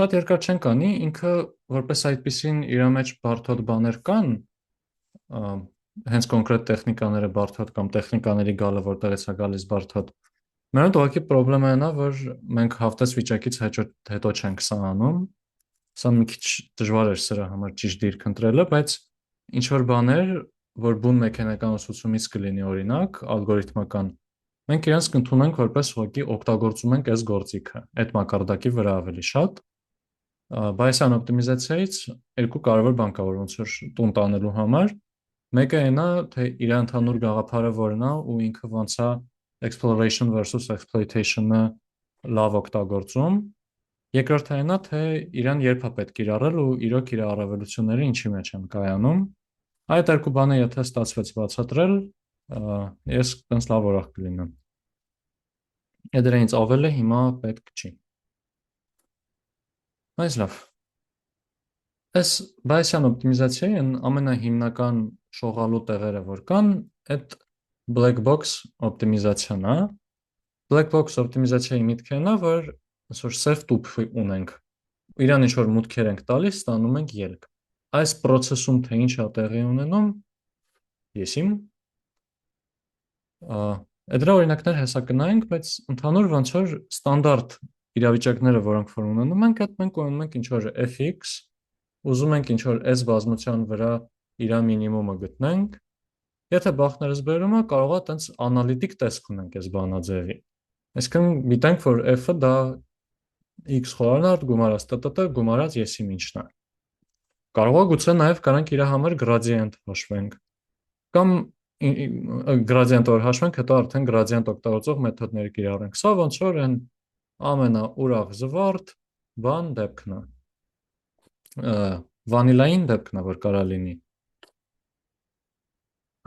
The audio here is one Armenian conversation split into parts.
Շատ երկար չեն կանի, ինքը որպես այդպեսին իր մեջ բարդ բաներ կան, ա, հենց կոնկրետ տեխնիկաները բարդ կամ տեխնիկաների գալը որտեղից է գալիս բարդ։ Մենդ ուղղակի պրոբլեմն է, որ մենք հաղթած վիճակից հետո չենք սա անում։ Սա մի քիչ դժվար էր սրա համար ճիշտ դիրք ընտրելը, բայց ինչ որ բաներ, որ բուն մեխանիկական ուսուցումից կլինի օրինակ, ալգորիթմական, մենք իրենց կընդունենք որպես ուղղակի օգտագործում ենք այս գործիքը, այդ մակարդակի վրա ավելի շատ։ Բայեսյան օպտիմիզացիայից երկու կարևոր բան կա, որ ոնց որ տուն տանելու համար։ Մեկը այն է, թե իր ընդհանուր գաղափարը որն է ու ինքը ոնց է exploration versus exploitation-ը լավ օգտագործում։ Երկրորդը այն է, թե իրան երբ է պետք կիրառել ու իրոք իր առավելությունները ինչի մեջ են կայանում։ Այդ երկու բանը եթե ստացվեց բացատրել, ես տենց լավ ուրախ կլինեմ։ Դրանից ավելը հիմա պետք չի։ Այս լավ։ Այս Bayesian օպտիմիզացիայի ամենահիմնական շողալու տեղերը որ կան, այդ black box օպտիմիզացիան է։ Black box օպտիմիզացիայի միտքը նա, որ այսօր սև տուփ ունենք։ Իրան ինչ որ մուտքեր ենք տալիս, ստանում ենք ելք։ Այս process-ում թե ինչ է տեղի ունենում, եսիմ։ Դրա օրինակներ հեսա կնայենք, բայց ընդհանուր ոնց որ ստանդարտ իրավիճակները, որոնք որ ունենում ենք, այդ մենք ունենում ենք ինչ որ fx, ուզում ենք ինչ որ s բազմության վրա իր մինիմումը գտնենք։ Եթե բախներս բերում է, կարող է տենց անալիտիկ տեսք ունենք այս բանաձևի։ Այսինքն գիտենք, որ f-ը դա x խորանարդ գումարած tt գումարած եսիմ ինչն է։ Կարող է գուցե նաև կարանք իր համար գրադիենտ հաշվենք։ Կամ գրադիենտ որ հաշվենք, հետո արդեն գրադիենտ օգտագործող մեթոդներ կիրառենք։ Սա ոնց որ այն ամենաուրախ զվարթ բան դեպքն է։ Վանիլային դեպքն է, որ կարա լինի։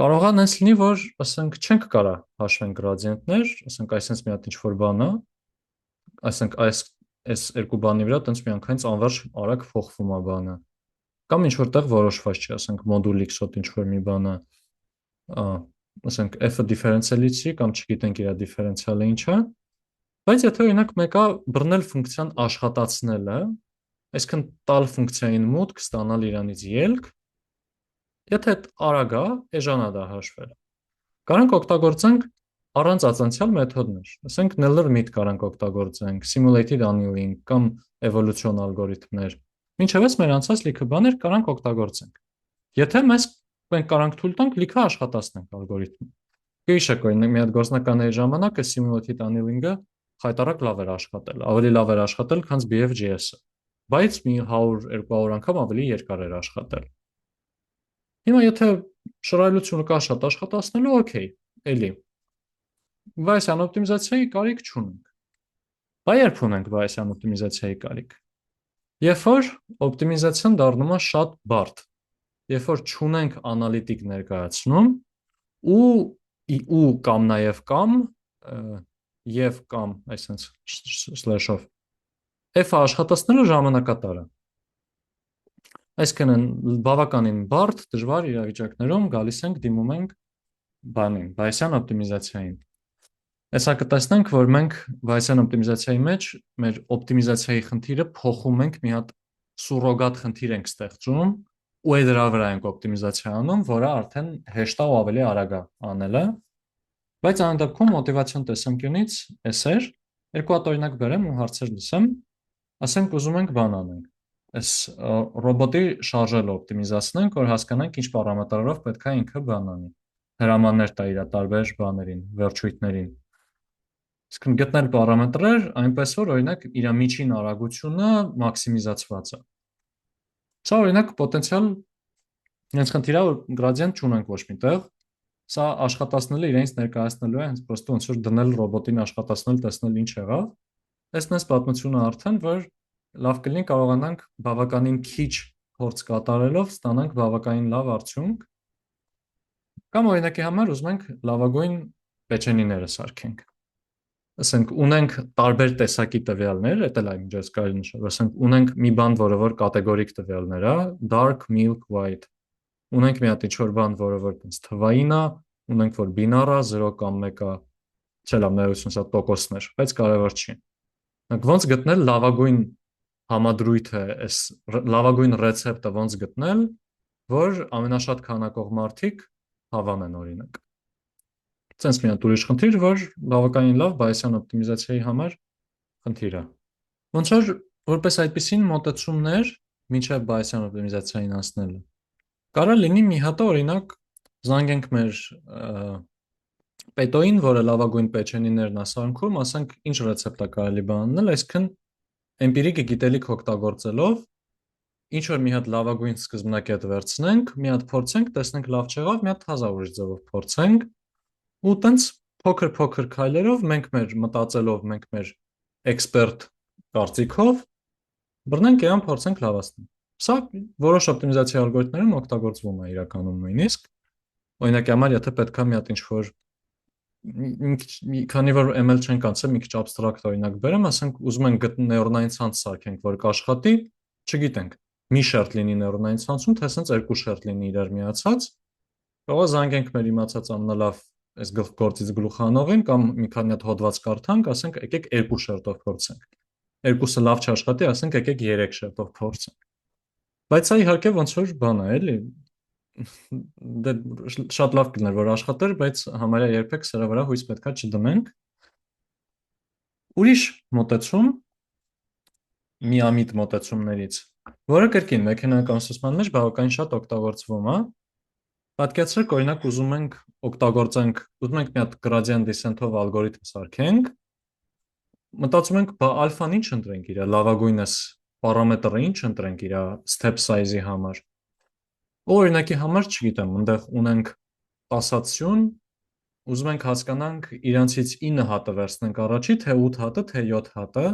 Կարող է նենց լինի, որ ասենք չենք կարա հաշվենք գրադիենտներ, ասենք այսպես մի հատ ինչ-որ բան է, ասենք այս երկու բանի վրա տենց միանգամից անվերջ արագ փոխվում է բանը։ Կամ ինչ որտեղ որոշված չի, ասենք մոդուլ x-ոտ ինչ-որ մի բան է, ասենք f-ը դիֆերենցիալից չի կամ չգիտենք իր դիֆերենցիալը ինչ է, բայց եթե օրինակ մեկը բռնել ֆունկցիան աշխատացնելը, այսինքն տալ ֆունկցիային մուտք, ստանալ իրանից ելք, եթե այդ արագ է, էժան է դա հաշվել։ Կարանք օգտագործենք առանց ածանցյալ մեթոդներ, ասենք Neller-Mead կարանք օգտագործենք, simulated annealing կամ evolution ալգորիթմներ։ Մինչև այս մեր անցած լիքը բաներ կարանք օգտագործենք։ Եթե մենք կարանք թույլ տանք լիքը աշխատացնենք ալգորիթմը։ Գիշեք օրինակ մի հատ գործնականների ժամանակը simulated annealing-ը խայտարակ լավ էր աշխատել, ավելի լավ էր աշխատել, քան BFGS-ը, բայց մի 100-200 անգամ ավելի երկար էր աշխատել։ Հիմա եթե շռայլությունը կա շատ աշխատացնելու, օքեյ, էլի։ Bayesian օպտիմիզացիայի կարիք չունենք։ Բա երբ ունենք Bayesian օպտիմիզացիայի կարիք։ Երբ որ օպտիմիզացիան դառնում է շատ բարդ, երբ որ չունենք անալիտիկ ներկայացնում ու կամ նաև կամ, այսինքն slash-ով f-ը աշխատացնելու ժամանակատար է։ Այսինքն բավականին բարդ, դժվար իրավիճակներում գալիս ենք դիմում ենք բանին, Bayesian օպտիմիզացիային։ Այսա կտեսնենք, որ մենք Bayesian օպտիմիզացիայի մեջ մեր օպտիմիզացիայի խնդիրը փոխում ենք մի հատ սուրոգատ խնդիր ենք ստեղծում ու այդ դրա վրա ենք օպտիմիզացիա անում, որը արդեն հեշտ է ու ավելի արագ է անելը։ Բայց այն դեպքում մոտիվացիոն տեսանկյունից էս էր, երկու հատ օրինակ բերեմ ու հարցեր լսեմ, ասենք ուզում ենք բան անենք։ Այս ռոբոտի շարժելը օպտիմիզացնենք, որ հասկանանք ինչ պարամետրերով պետք է ինքը բան անի։ Հրամաններ տա իր տարբեր բաներին, վերջույթներին։ Իսկ գտնել պարամետրեր, այնպես որ օրինակ իր միջին արագությունը մաքսիմիզացված է։ Սա օրինակ պոտենցիալ հենց խնդիր է, որ գրադիենտ չունենք ոչ միտեղ։ Սա աշխատացնելը իրենց ներկայացնելու է, հենց պրոստը ոնց որ դնել ռոբոտին աշխատացնել, տեսնել ինչ եղավ։ Տեսնես պատմությունը արդեն, որ լավ կլինի կարողանանք բավականին քիչ փորձ կատարելով ստանանք բավականին լավ արդյունք։ Կամ օրինակի համար ուզում ենք լավագույն պեչենիները սարքենք։ Ասենք ունենք տարբեր տեսակի տվյալներ, դա էլ այն ինչպես կարելի նշել, ասենք ունենք մի բան, որը որ կատեգորիկ տվյալներ է, dark, milk, white։ Ունենք մի հատ ինչ-որ բան, որը որ տես թվային է, ունենք որ բինար է, 0 կամ 1 է, չէ՞ լավ ներողություն, սա տոկոսներ, բայց կարևոր չի։ Ոնց գտնել լավագույն համադրույթ է այս լավագույն ռեցեպտը ոնց գտնել, որ ամենաշատ քանակով մարդիկ հավանեն օրինակ։ Սենց մի հատ ուրիշ խնդիր, որ բավականին լավ Bayesian օպտիմիզացիայի համար խնդիր է։ Ոնց որ որպես այդպիսին մոտեցումներ մինչև Bayesian օպտիմիզացիային անցնելը։ Կարա լինի մի հատը օրինակ զանգենք մեր պետոին, որը լավագույն պեչենիներն է սարքում, ասենք ինչ ռեցեպտ է կարելի բանել, այսինքն էմպիրիկ գիտելիք օգտագործելով ինչ որ մի հատ լավագույն սկզբնակետ վերցնենք, մի հատ փորձենք, տեսնենք լավ չեղավ, մի հատ հազար ուրիշ ձևով փորձենք, ու տենց փոքր-փոքր քայլերով մենք մեր մտածելով, մենք մեր էքսպերտ կարծիքով բռնենք իրան փորձենք լավացնել։ Սա որոշ օպտիմիզացիա ալգորիթմներում օգտագործվում է իրականում նույնիսկ։ Օրինակի համար, եթե պետքա մի հատ ինչ-որ մի քանի որ ML չենք անցել, մի քիչ abstract օրինակ բերեմ, ասենք ուզում ենք նեյրոնային ցանց սարքենք, որ կաշխատի, չգիտենք։ Մի շերտ լինի նեյրոնային ցանցում, թե ասենց երկու շերտ լինի իրար միացած, կարող է զանգենք մեր իմացած ամենալավ այս գործից գլուխանողին կամ մի քանի հատ հոդված կարդանք, ասենք եկեք երկու շերտով փորձենք։ Երկուսը լավ չաշխատի, ասենք եկեք 3 շերտով փորձենք։ Բայց սա իհարկե ոնց որ բան է, էլի։ Դե շատ լավ կլիներ, որ աշխատեր, բայց համարյա երբեք սրա վրա հույս պետքա չդնենք։ Ուրիշ մոտեցում, միամիտ մոտեցումներից, որը կրկին մեքենայական ուսուցման մեջ բավականին շատ օգտագործվում է։ Պատկերացրեք, օրինակ ուզում ենք մի հատ gradient descent-ով ալգորիթմ սարքենք, մտածում ենք, բա ալֆան ինչ ընտրենք իր լավագույնս պարամետրը ինչ ընտրենք իր step size-ի համար։ Օրինակի համար, չգիտեմ, այնտեղ ունենք 10-ացյուն, ուզում ենք հասկանանք իրանցից 9 հատը վերցնենք առաջի, թե 8 հատը, թե 7 հատը։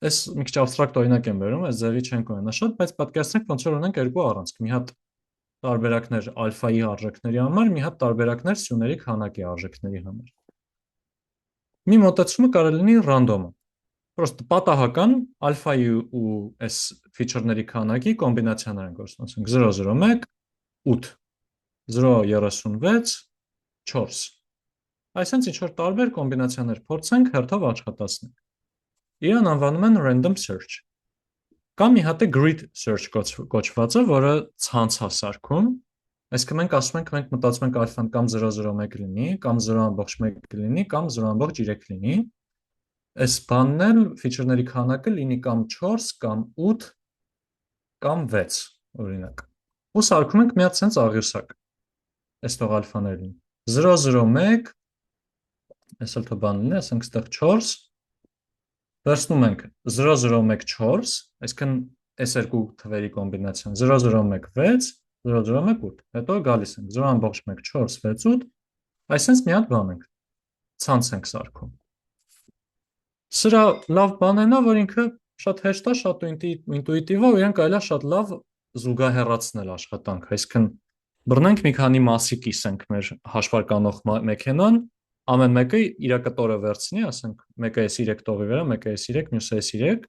Այս մի քիչ abstract օրինակ եմ բերում, այս ձևի չենք ունենա շատ, բայց պատկերացնենք ոնց որ ունենք երկու առանցք, մի հատ տարբերակներ ալֆայի արժեքների համար, մի հատ տարբերակներ սյուների քանակի արժեքների համար։ Մի մոտեցումը կարելի լինի ռանդոմը։ Պրոստը պատահական ալֆայի ու այս ֆիչերների քանակի կոմբինացիաներ են գործում, ասենք 001, 8, 036, 4։ Այսինքն ինչ որ տարբեր կոմբինացիաներ փորձենք հերթով աշխատացնենք։ Իրան անվանում են random search։ Կամ մի հատ է grid search կոչվածը, որը ցանց է սարքում։ Այսինքն մենք ասում ենք, մենք մտածում ենք ալֆան կամ 001 լինի, կամ 0.1 լինի, կամ 0.3 լինի։ Այս բանն էլ ֆիչերների քանակը լինի կամ 4, կամ 8, կամ 6, օրինակ։ Ու սարքում ենք մի հատ sense աղյուսակ։ Այստեղ ալֆաներն 001, այսօր թող բան լինի, ասենք այստեղ 4, վերցնում ենք 001-4, այսինքն այս երկու թվերի կոմբինացիան 001-6, 001-8, հետո գալիս ենք 0.1-4-6-8, այսինքն մի հատ բան ենք, ցանց ենք սարքում։ Սրա լավ բանն է, որ ինքը շատ հեշտ է, շատ ինտուիտիվ է, ու իրեն կարելի է շատ լավ զուգահեռացնել աշխատանք, այսինքն բռնենք մի քանի մասի կիսենք մեր հաշվարկանող մեքենան, ամեն մեկը իր կտորը վերցնի, ասենք մեկը էս 3 տողի վրա, մեկը էս 3, մյուսը էս 3,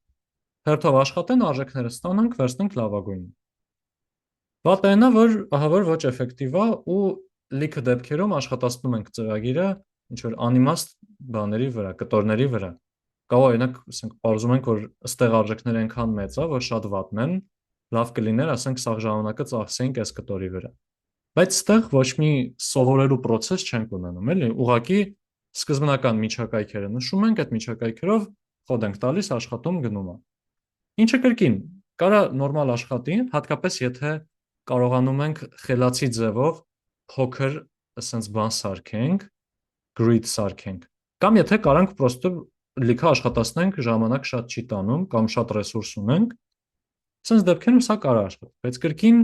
հերթով աշխատեն, արժեքները ստանանք, վերցնենք լավագույնը։ Վատը այն է, որ ահա որ ոչ էֆեկտիվ է ու լիքը դեպքերում աշխատացնում ենք ծրագիրը ինչ որ անիմաստ բաների վրա, կտորների վրա։ Կարող օրինակ, ասենք, պարզում ենք, որ ըստեղ արժեքները այնքան մեծ է, որ շատ վատն են, լավ կլիներ, ասենք, սաղ ժամանակը ծախսենք այս կտորի վրա։ Բայց այստեղ ոչ մի սովորելու process չենք ունենում, էլի, ուղղակի սկզբնական միջակայքերը նշում ենք, այդ միջակայքերով խոդ ենք տալիս, աշխատում գնում է։ Ինչը կրկին կարա նորմալ աշխատի, հատկապես եթե կարողանում ենք խելացի ձևով փոքր ասենց բան սարքենք, grid սարքենք, կամ եթե կարանք պրոստը լիքը աշխատացնենք, ժամանակ շատ չի տանում կամ շատ ռեսուրս ունենք, ասենց դեպքերում սա կարա աշխատի, բայց կրկին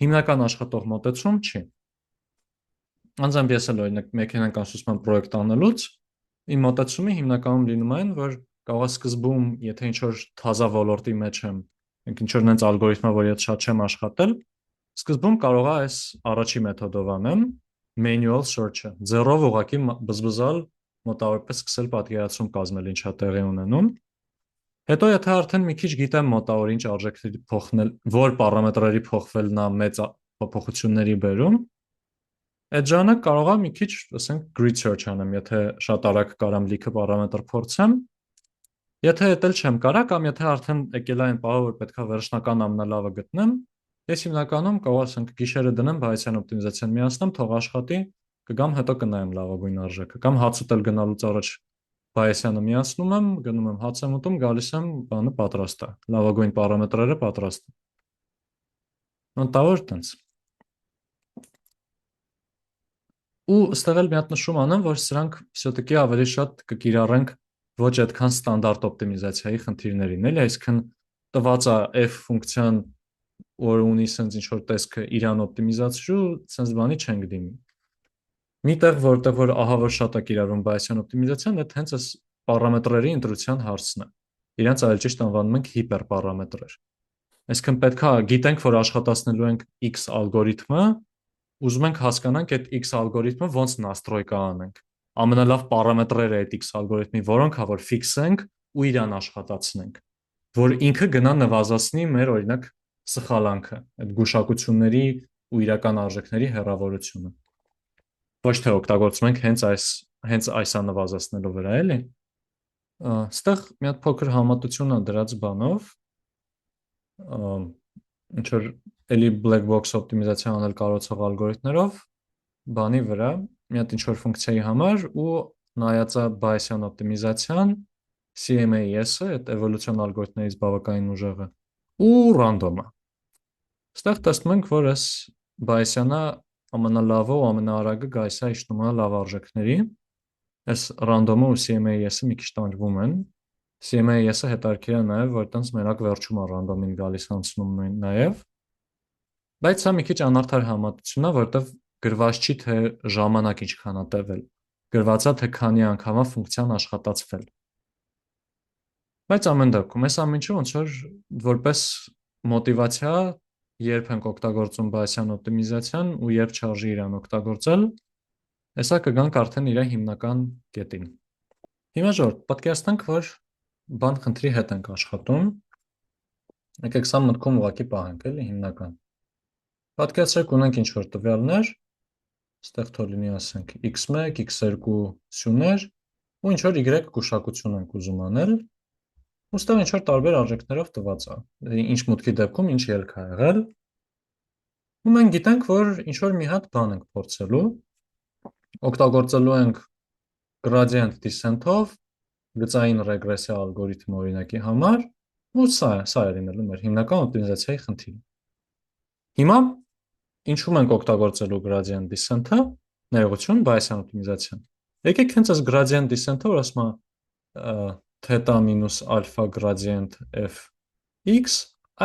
հիմնական աշխատող մոտեցում չի։ Անձամբ ես էլ օրինակ մեքենական ուսուցման պրոյեկտ անելուց իմ մոտեցումը հիմնականում լինում է այն, որ կարող է սկզբում, եթե ինչ որ թազա ոլորտի մեջ եմ, ինչ որ նենց ալգորիթմա, որ ես շատ չեմ աշխատել, սկզբում կարող է այս առաջի մեթոդով անեմ, manual search-ը, ձեռով ուղղակի բզբզալ, մոտավորապես սկսել պատկերացում կազմել ինչա տեղի ունենում։ Հետո եթե արդեն մի քիչ գիտեմ մոտավոր ինչ արժեքների փոխնել, որ պարամետրերի փոխվելն է մեծ փոփոխությունների բերում, այդ ժամանակ կարող եմ մի քիչ, ասենք, grid search անեմ, եթե շատ արագ կարամ լիքը պարամետր փորձեմ, Եթե էտել չեմ կարա կամ եթե արդեն եկել այն պահը, որ պետքա վերջնական ամենալավը գտնեմ, ես հիմնականում կարող ասենք գիշերը դնեմ Bayesian օպտիմիզացիան միացնեմ, թող աշխատի, կգամ հետո կնայեմ լավագույն արժեքը, կամ հաց ուտել գնալուց առաջ Bayesian-ը միացնում եմ, գնում եմ հաց եմ ուտում, գալիս եմ, բանը պատրաստ է, լավագույն պարամետրերը պատրաստ են։ Մտավոր տենց։ Ու ստեղ էլ մի հատ նշում անեմ, որ սրանք все-таки ավելի շատ կկիրառենք ոչ այդքան ստանդարտ օպտիմիզացիայի խնդիրներին, էլի, այսինքն տված է f ֆունկցիան, որ ունի sense ինչ որ տեսքը իրան օպտիմիզացրու, sense բանի չենք դիմի։ Միտեղ որտեղ որ ահա որ շատ է կիրառում Bayesian օպտիմիզացիան, այդ հենց այս պարամետրերի ընտրության հարցն է։ Իրանց այլ ճիշտ անվանում ենք հիպերպարամետրեր։ Այսինքն պետքա գիտենք, որ աշխատացնելու ենք x ալգորիթմը, ուզում ենք հասկանանք այդ x ալգորիթմը ոնց նաստրոյկա անենք։ Ամենալավ պարամետրերը այդ x ալգորիթմի, որոնք հա որ ֆիքսենք ու իրան աշխատացնենք, որ ինքը գնա նվազացնի մեր օրինակ սխալանքը, այդ գուշակությունների ու իրական արժեքների հեռավորությունը։ Ոչ թե օգտագործում ենք հենց այս աննվազացնելու վրա, էլի։ Այստեղ մի հատ փոքր համատություն է դրած բանով, ինչ որ էլի black box օպտիմիզացիա անել կարողացող ալգորիթմներով, բանի վրա, մի հատ ինչ որ ֆունկցիայի համար ու նայածա Bayesian օպտիմիզացիան, CMAS-ը, այդ էվոլյուցիոն ալգորիթմներից բավականին ուժեղը, ու ռանդոմը։ Այստեղ տեսնում ենք, որ այս Bayesian-ը ամենալավը ու ամենաարագը գայս է իջնում է լավ արժեքների։ Այս ռանդոմը ու CMAS-ը մի քիչ տանջվում են։ CMAS-ը հետաքրքիր է նաև, որ տենց մենակ վերջում է ռանդոմին գալիս անցնում նաև։ Բայց սա մի քիչ անարդար համատություն է, որտեղ գրված չի, թե ժամանակ ինչքան է տևել։ Գրված է, թե քանի անգամ է ֆունկցիան աշխատացվել։ Բայց ամեն դեպքում այս ամենը ոնց որ որպես մոտիվացիա, երբ ենք օգտագործում Bayesian օպտիմիզացիան ու երբ չարժի իրան օգտագործել, հեսա կգանք արդեն իր հիմնական կետին։ Հիմա ժողովուրդ, պատկերացնենք, որ բան խնդրի հետ ենք աշխատում։ Եկեք սա մտքում ուղղակի պահենք, էլի հիմնական։ Պատկերացրեք ունենք ինչ որ տվյալներ, այստեղ թող լինի ասենք x1, x2 սյուներ, ու ինչ որ y գուշակություն ենք ուզում անել, ու այստեղ ինչ որ տարբեր արժեքներով տված է։ Ինչ մուտքի դեպքում ինչ ելք է եղել։ Ու մենք գիտենք, որ ինչ որ մի հատ բան ենք փորձելու, օգտագործելու ենք gradient descent-ով գծային ռեգրեսիա ալգորիթմը օրինակի համար, ու սա է լինելու մեր հիմնական օպտիմիզացիայի խնդիրը։ Հիմա ինչու ենք օգտագործելու gradient descent-ը, ներողություն, Bayesian օպտիմիզացիան։ Եկեք հենց այս gradient descent-ը, որ ասում է թետա մինուս ալֆա gradient f(x),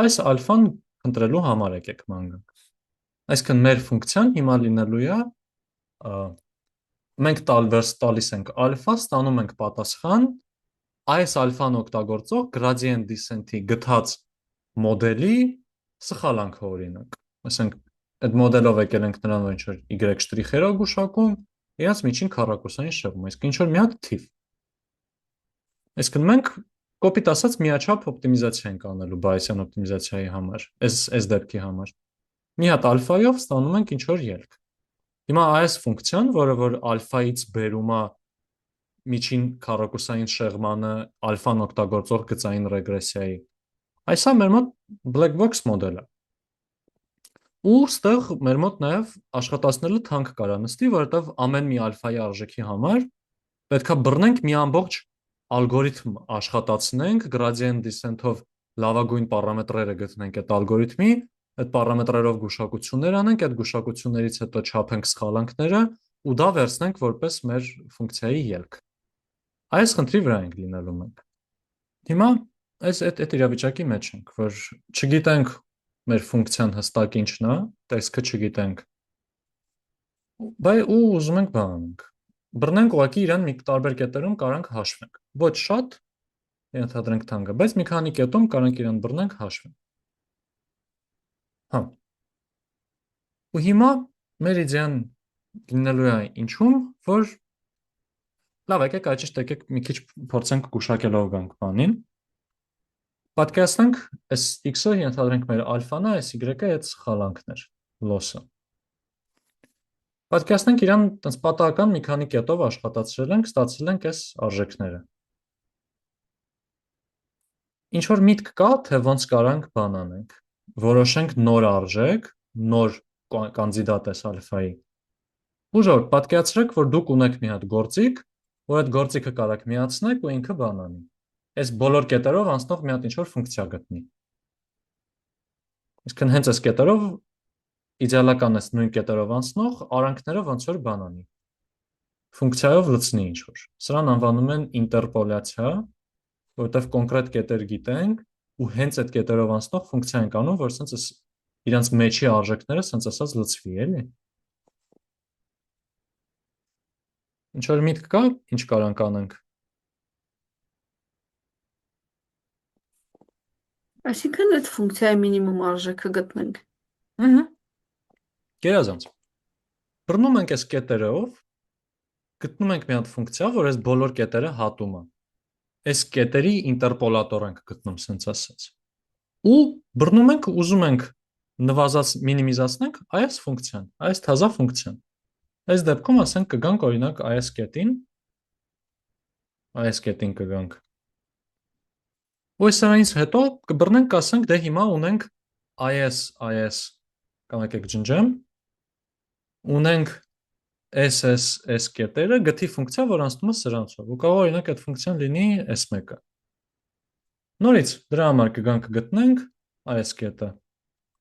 այս ալֆան ընտրելու համար եկեք ման գանք։ Այսինքն մեր ֆունկցիան հիմա լինելու է մենք տալիս ենք ալֆա, ստանում ենք պատասխան այս ալֆան օգտագործող gradient descent-ի գթած մոդելի սխալանքը օրինակ։ Ասենք այդ մոդելով եկել ենք նրան, որ ինչ որ y շտրիխերով գուշակում, իրաց միջին քառակուսային շեղում, այսինքն ինչ որ մի հատ թիվ։ Այսինքն մենք կոպիտ ասած միաչափ օպտիմիզացիա ենք անելու Bayesian օպտիմիզացիայի համար, այս դեպքի համար։ Մի հատ ալֆայով ստանում ենք ինչ որ ելք։ Հիմա այս ֆունկցիան, որը որ ալֆայից բերում է միջին քառակուսային շեղմանը ալֆան օգտագործող գծային ռեգրեսիայի, այսա մեր մոտ black box մոդել է։ Ու ստեղ մեր մոտ նաև աշխատացնելը թանկ կարա նստի, որովհետև ամեն մի ալֆայի արժեքի համար պետքա բռնենք մի ամբողջ ալգորիթմ աշխատացնենք, gradient descent-ով լավագույն պարամետրերը գտնենք այդ ալգորիթմի, այդ պարամետրերով գուշակություններ անենք, այդ գուշակություններից հետո չափենք սխալանքները ու դա վերցնենք որպես մեր ֆունկցիայի ելք։ Այս խնդրի վրա ենք լինելու մենք։ Հիմա այդ իրավիճակի մեջ ենք, որ չգիտենք մեր ֆունկցիան հստակ ինչն է, տեսքը չգիտենք։ Բայց ու ուզում ենք բան անենք։ Բռնենք ուղղակի իրան մի տարբեր կետերում կարանք հաշվենք։ Ոչ շատ, ենթադրենք թանկը, բայց մի քանի կետում կարանք իրան բռնենք հաշվենք։ Հա։ Ու հիմա մեր իդեան լինելու է ինչում, որ լավ, եկեք այճիշտ եկեք մի քիչ փորձենք գուշակելով գանք բանին։ Պատկերացնենք այս x-ը ենթադրենք մեր ալֆան է, այս y-ը այդ սխալանքն էր, loss-ը։ Պատկերացնենք իրան տես պատահական մի քանի կետով աշխատացրել ենք, ստացել ենք այս արժեքները։ ինչ որ միտք կա, թե ոնց կարանք բան անենք։ Որոշենք նոր արժեք, նոր կանդիդատ է ալֆայի։ Ու ժողովուրդ, պատկերացրեք, որ դուք ունեք մի հատ գործիք, որ այդ գործիքը կարաք միացնեք ու ինքը բան անի։ Այս բոլոր կետերով անցնող մի հատ ինչ որ ֆունկցիա գտնի։ Իսկն հենց այս կետերով իդեալական է նույն կետերով անցնող արանքները ոնց որ բան անի։ Ֆունկցիայով լցնի ինչ որ։ Սրան անվանում են ինտերպոլյացիա, որովհետև կոնկրետ կետեր գիտենք ու հենց այդ կետերով անցնող ֆունկցիա ենք անում, որ սենց իրանց մեջի արժեքները սենց ասած լցվի, էլի։ Ինչ որ միտք կա, ինչ կարանք անենք։ Այսինքն այդ ֆունկցիայի մինիմում արժեքը գտնենք։ Ահա։ Գերազանց։ Բռնում ենք այս կետերով, գտնում ենք մի հատ ֆունկցիա, որ այս բոլոր կետերը հատում է։ Այս կետերի ինտերպոլատոր ենք գտնում, սենց ասած։ Ու բռնում ենք, ուզում ենք նվազած մինիմիզացնենք այս ֆունկցիան, այս թազա ֆունկցիան։ Այս դեպքում ասենք կգանք օրինակ այս կետին կգանք։ Ու սրանից հետո կբռնենք, կասենք, դե հիմա ունենք այս, կամ եկեք ջնջեմ, ունենք s կետերը գտի ֆունկցիա, որ անցնում է սրանցով։ Ու կարող օրինակ այդ ֆունկցիան լինի s1-ը։ Նորից դրա համար կգանք գտնենք այս կետը։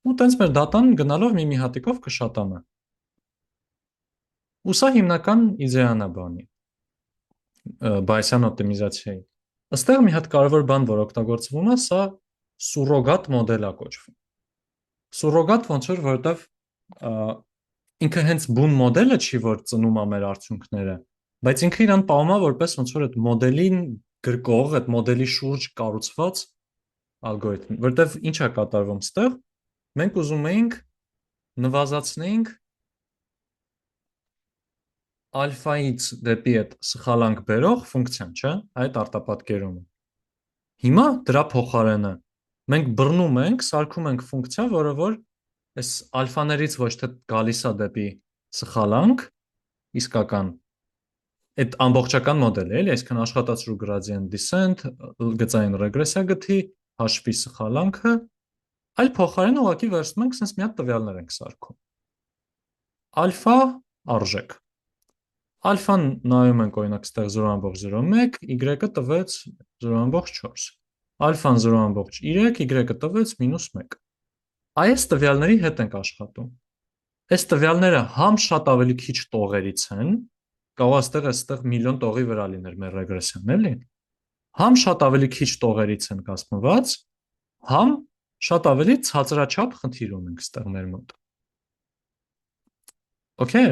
Ու տենց մեր դատան գնալով մի հատիկով կշատանա։ Ու սա հիմնական իդեան է բանի, Bayesian օպտիմիզացիայի։ Այստեղ մի հատ կարևոր բան, որ օգտագործվում է, սա սուրոգատ մոդել է կոչվում։ Սուրոգատ ոնց որ որովհետև ինքը հենց բուն մոդելը չի, որ ծնում է մեր արդյունքները, բայց ինքը իրան պահում է որպես ոնց որ այդ մոդելին գրկող, այդ մոդելի շուրջ կառուցված ալգորիթմ, որովհետև ինչ է կատարվում ստեղ, մենք ուզում էինք նվազացնենք ալֆայից դեպի այդ սխալանք բերող ֆունկցիան, չէ՞, այդ արտապատկերումը։ Հիմա դրա փոխարենը մենք բռնում ենք, սարքում ենք ֆունկցիա, որը որ այս ալֆաներից ոչ թե գալիս է դեպի սխալանք, իսկական այդ ամբողջական մոդելը, էլի, այսինքն աշխատացրու gradient descent, գծային ռեգրեսիա գտի, հաշվի սխալանքը, այլ փոխարեն ուղղակի վերցնում ենք, sense մի հատ տվյալներ ենք սարքում։ Ալֆա արժեք։ Ալֆան նայում ենք օրինակ ստեղ 0.01, y-ը տվեց 0.4։ Ալֆան 0.3, y-ը տվեց -1։ Այս տվյալների հետ ենք աշխատում։ Այս տվյալները համ շատ ավելի քիչ տողերից են, կարող այստեղ միլիոն տողի վրա լիներ մեր ռեգրեսիան, էլի։ Համ շատ ավելի քիչ տողերից են կազմված, համ շատ ավելի ցածրաչափ խնդիր ունենք այստեղ մեր մոտ։ Okay։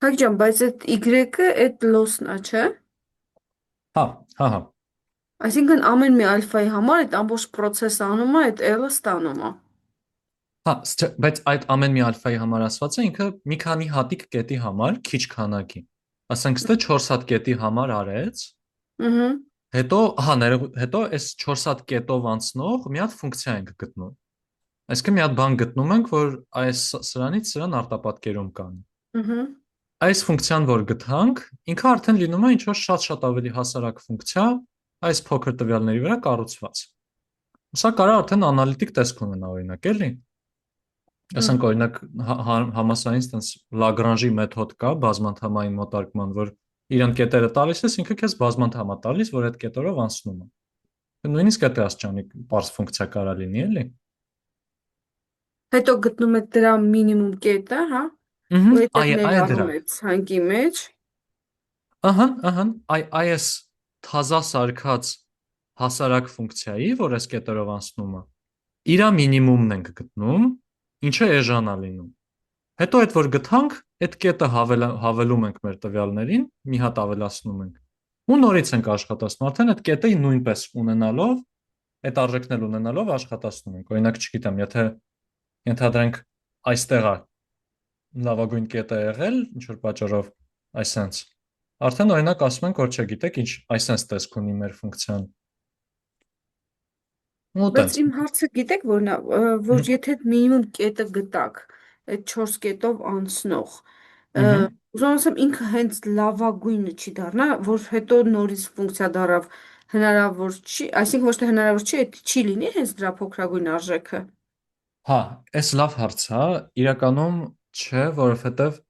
Հայկ ջան, բայց այդ y-ը այդ loss-ն է, չէ՞։ Հա։ Այսինքն ամեն մի ալֆայի համար այդ ամբողջ process-ը անում է, այդ L-ը ստանում է։ Հա, բայց այդ ամեն մի ալֆայի համար ասված է ինքը մի քանի հատիկ կետի համար քիչ քանակի։ Ասենք ստե 4 հատ կետի համար արեց, Ահա։ հետո այս 4 հատ կետով անցնող մի հատ ֆունկցիա ենք գտնում։ Այսինքն մի հատ բան գտնում ենք, որ այս սրանից սրան արտապատկերում կան։ Ահա։ Այս ֆունկցիան, որ գտանք, ինքը արդեն լինում է ինչ-որ շատ ավելի հասարակ ֆունկցիա, այս փոքր տվյալների վրա կառուցված։ Սա կարող արդեն անալիտիկ տեսք ունենա, օրինակ, էլի։ Ասենք օրինակ համասարային տես Լագրանժի մեթոդ կա բազմանդամային մոտարկման, որ իրան կետերը տալիս ես, ինքը քեզ բազմանդամ է տալիս, որ այդ կետերով անցնում է։ Նույնիսկ այդ աստիճանի պարզ ֆունկցիա կարա լինի, էլի։ Հետո գտնում եք դրա մինիմում կետը, հա։ Ու այդ Այ դրա։ ներառում եք ցանկի մեջ։ Ահա, այս թազա սարքած հասարակ ֆունկցիայի, որ այս կետերով անցնում է, իրա մինիմումն ենք գտնում, ինչը էժան է լինում։ Հետո այդ որ գտանք, այդ կետը հավելում ենք մեր տվյալներին, մի հատ ավելացնում ենք։ Ու նորից ենք աշխատացնում, արդեն այդ կետը նույնպես ունենալով, այդ արժեքներ ունենալով աշխատացնում ենք։ Օրինակ, չգիտեմ, եթե ենթադրենք այստեղ է լավագույն կետը եղել, ինչ որ պատճառով այսենց, արդեն օրինակ ասում ենք, որ չգիտեք, ինչ այսենց տեսք ունի մեր ֆունկցիան։ Ու Բայց տենց։ իմ հարցը գիտեք որն է, որ եթե մինիմում կետը գտակ, այդ 4 կետով անցնող, ուզում ասեմ ինքը հենց լավագույնը չի դառնա, որ հետո նորից ֆունկցիա դարավ հնարավոր չի, այսինքն ոչ թե հնարավոր չի, այդ չի լինի հենց դրա փոքրագույն արժեքը։ Հա, այս լավ հարց է, իրականում չէ, որովհետև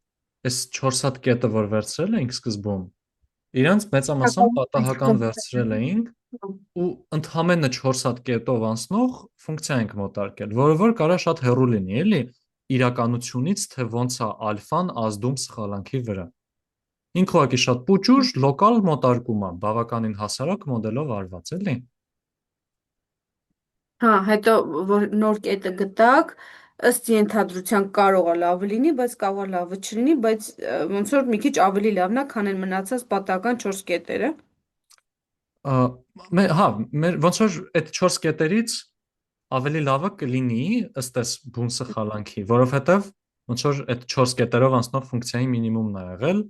այս 4 հատ կետը, որ վերցրել էինք սկզբում, իրանց մեծամասամբ պատահական վերցրել էինք ու ընդհանրապես 4 հատ կետով անցնող ֆունկցիա ենք մոտարկել, որը որ կարա շատ հեռու լինի, էլի, իրականությունից, թե ոնց է ալֆան ազդում սխալանքի վրա։ Ինքը ուղղակի շատ պուճուր, լոկալ մոտարկում է, բավականին հասարակ մոդելով արված, էլի։ Հա, հետո որ նոր կետը գտակ, ըստ ենթադրության կարող է լավը լինի, բայց կարող է լավը չլինի, բայց ոնց որ մի քիչ ավելի լավն է, քան այն մնացած պատահական 4 կետերը։ Ա, Հա, ոնց որ այդ 4 կետերից ավելի լավը կլինի ըստ էս բուն սխալանքի, որովհետև ոնց որ այդ 4 կետերով անցնող ֆունկցիայի մինիմումն է եղել,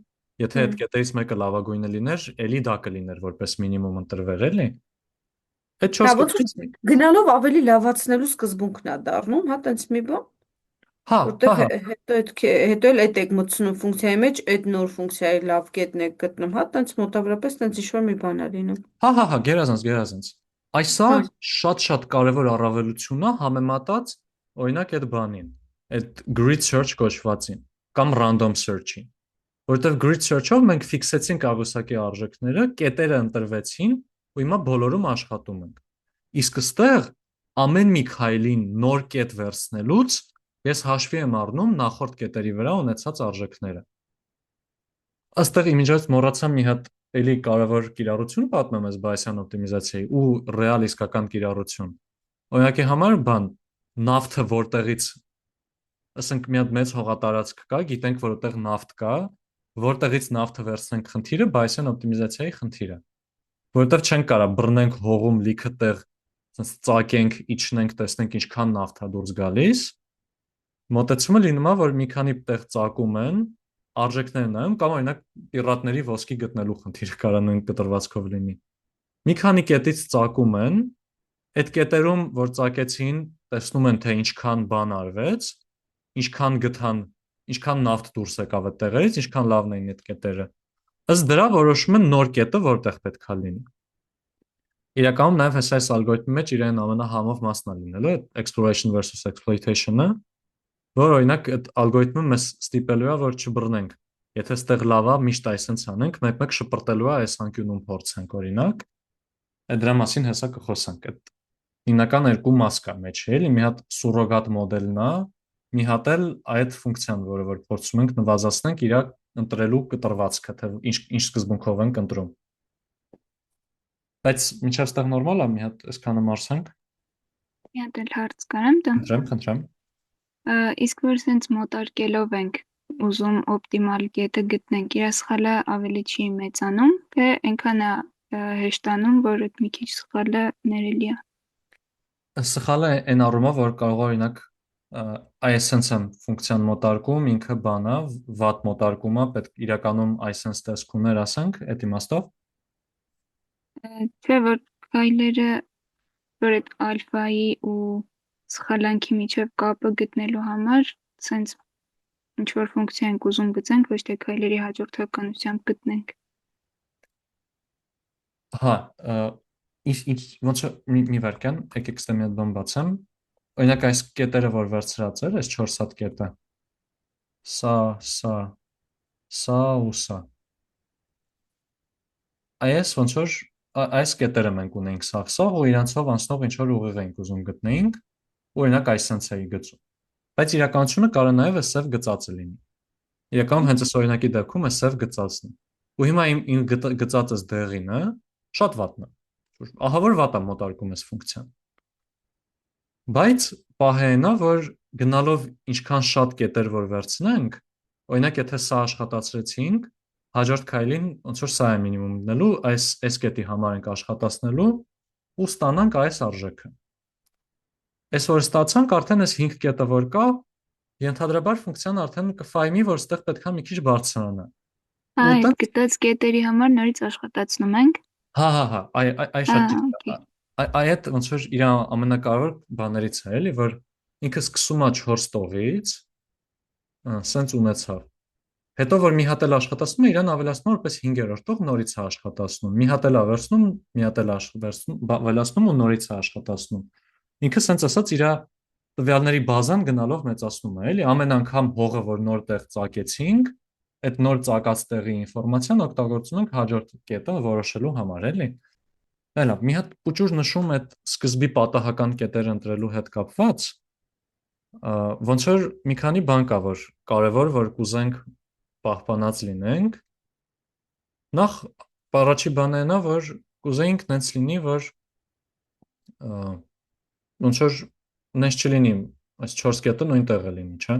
եթե այդ Հմ։ կետերից մեկը լավագույնը լիներ, էլի դա կլիներ որպես մինիմում ընտրվեր, էլի։ Այդ Հա, 4 ոնց որ կետերից գնալով ավելի լավացնելու սկզբունքն է դառնում, հա, տենց մի բան, հա, հա, որտեղ հա, հետո էլ այդ եք մտցնում ֆունկցիայի մեջ, այդ նոր ֆունկցիայի լավ կետն եք գտնում, հա, տենց մոտավորապես տենց ինչ-որ մի բան է լինում։ հա, հա, հա, գերազանց, գերազանց։ Այսա Հա, շատ-շատ կարևոր առավելություն է համեմատած օրինակ այդ բանին, այդ grid search կոչվածին կամ random search-ին, որովհետև grid search-ով մենք ֆիքսեցինք աղյուսակի արժեքները, կետերը ընտրվեցին ու հիմա բոլորում աշխատում ենք։ Իսկ ստեղ ամեն մի քայլին նոր կետ վերցնելուց ես հաշվի եմ առնում նախորդ կետերի վրա ունեցած արժեքները։ Այստեղ իմիջիայից մոռացա մի հատ էլի կարևոր կիրառություն պատմեմ այս Bayesian օպտիմիզացիայի ու ռեալ իսկական կիրառություն։ Օրինակի համար բան նավթը որտեղից, ասենք մի հատ մեծ հողատարածք կա, գիտենք որ որտեղ նավթ կա, որտեղից նավթը վերցնենք խնդիրը Bayesian օպտիմիզացիայի խնդիրը, որովհետև չենք կարա բռնենք հողում լիքը տեղ, ասես ծակենք, իջնենք, տեսնենք ինչքան նավթ է դուրս գալիս, մոտեցումը լինում է, որ մի քանի տեղ ծակում են, արժեքներ նայում կամ օրինակ պիրատների ոսկի գտնելու խնդիր կարա նույն կտրվածքով լինի։ Մի քանի կետից ծակում են, այդ կետերում, որ ծակեցին, տեսնում են, թե ինչքան բան արվեց, ինչքան գտան, ինչքան նավթ դուրս եկավ այդ տեղերից, ինչքան լավն էին այդ կետերը։ Ըստ դրա որոշում են նոր կետը որտեղ պետք է լինի։ Իրականում նաև հեսա այս ալգորիթմի մեջ իրեն ամենահամով մասն է լինելու, այդ exploration versus exploitation-ը, որ օրինակ այդ ալգորիթմը մեզ ստիպելու է, որ չբռնենք։ Եթե ստեղ լավ է, միշտ այսպես անենք, մեկ-մեկ շպրտելու է այս անկյունում փորձենք օրինակ։ Այդ դրա մասին հեսա կխոսանք։ Այդ հիմնական երկու մաս կա մեջը, էլի մի հատ սուրոգատ մոդելն է, մի հատ էլ այդ ֆունկցիան, որը որ փորձում ենք նվազեցնենք իր ընտրելու կտրվածքը, թե ինչ սկզբունքով ենք ընտրում։ Բայց մինչև ստեղ նորմալ է, մի հատ այսքանը մարսանք։ Մի հատ էլ հարց կարամ տա։ Խնդրեմ, խնդրեմ։ Իսկ որ սենց մոտարկելով ենք ուզում օպտիմալ կետը գտնենք, իր սխալը ավելի չի մեծանում, թե այնքան է հեշտանում, որ այդ մի քիչ սխալը ներելի է։ Սխալը այն առումով, որ կարող է օրինակ iSense-ը ֆունկցիան մոտարկում, ինքը բանա, վատ մոտարկում է, պետք իրականում iSense տեսք ուներ, ասենք, այդ իմաստով։ Չէ, որ քայլերը, որ այդ ալֆայի ու սխալանքի միջև կապը գտնելու համար, սենց ինչ որ ֆունկցիա ենք ուզում գծենք, ոչ թե քայլերի հաջորդականությամբ գտնենք։ Հա, ինչ ոնց մի վարքան, եկեք ստե մի հատ բան բացեմ։ Օրինակ այս կետերը, որ վերցրած էր, այս 4 հատ կետը, սա, սա ու սա։ Այս ոնց որ այս կետերը մենք ունենք սաղ ու իրանցով անցնող ինչ որ ուղիղ ենք ուզում գտնեինք, օրինակ այսպես էի գծում։ Բայց իրականությունը կարող է նաև սև գծածը լինի։ Իրականում հենց այս օրինակի դեպքում է սև գծածն։ Ու հիմա իմ գծածս դեղինը շատ վատն է։ Ահա որ վատ է մոտարկում ես ֆունկցիան։ Բայց պահենա, որ գնալով ինչքան շատ կետեր որ վերցնենք, օրինակ եթե սա աշխատացրեցինք, հաջորդ քայլին ոնց որ սա է մինիմում դնելու, այս կետի համար ենք աշխատացնելու ու ստանանք այս արժեքը։ Այս որ ստացանք, արդեն այս 5 կետը որ կա, ենթադրաբար ֆունկցիան արդեն կֆայմի, որ ստեղ պետքա մի քիչ բարձրանա։ Այդ գտած կետերի համար նորից աշխատացնում ենք։ Հա, այ շատ ճիշտ օքեյ։ է։ Այդ ոնց որ իր ամենակարևոր բաներից է, էլի, որ ինքը սկսում է 4 տողից, սենց ունեցավ։ Հետո որ մի հատ էլ աշխատացնում է, իրան ավելացնում է որպես 5-րդ տող, նորից է աշխատացնում։ Մի հատ էլ ավելացնում, մի հատ էլ ավելացնում ու նորից է աշխատացնում։ Ինքը sense ասած իր տվյալների բազան գնալով մեծացնում է, էլի ամեն անգամ հողը, որ նոր տեղ ծակեցինք, այդ նոր ծակած տեղի ինֆորմացիան օգտագործում ենք հաջորդ կետը որոշելու համար, էլի։ Այլա, մի հատ փուճուր նշում այդ սկզբի պատահական կետերը ընտրելու հետ կապված, ոնց որ մի քանի բան կա, որ կարևոր որ կուզենք պահպանած լինենք։ Նախ առաջի բանը նա, որ կուզեինք նենց լինի, որ ոնց որ նենց չլինի, այս 4 կետը նույն տեղը լինի, չէ՞։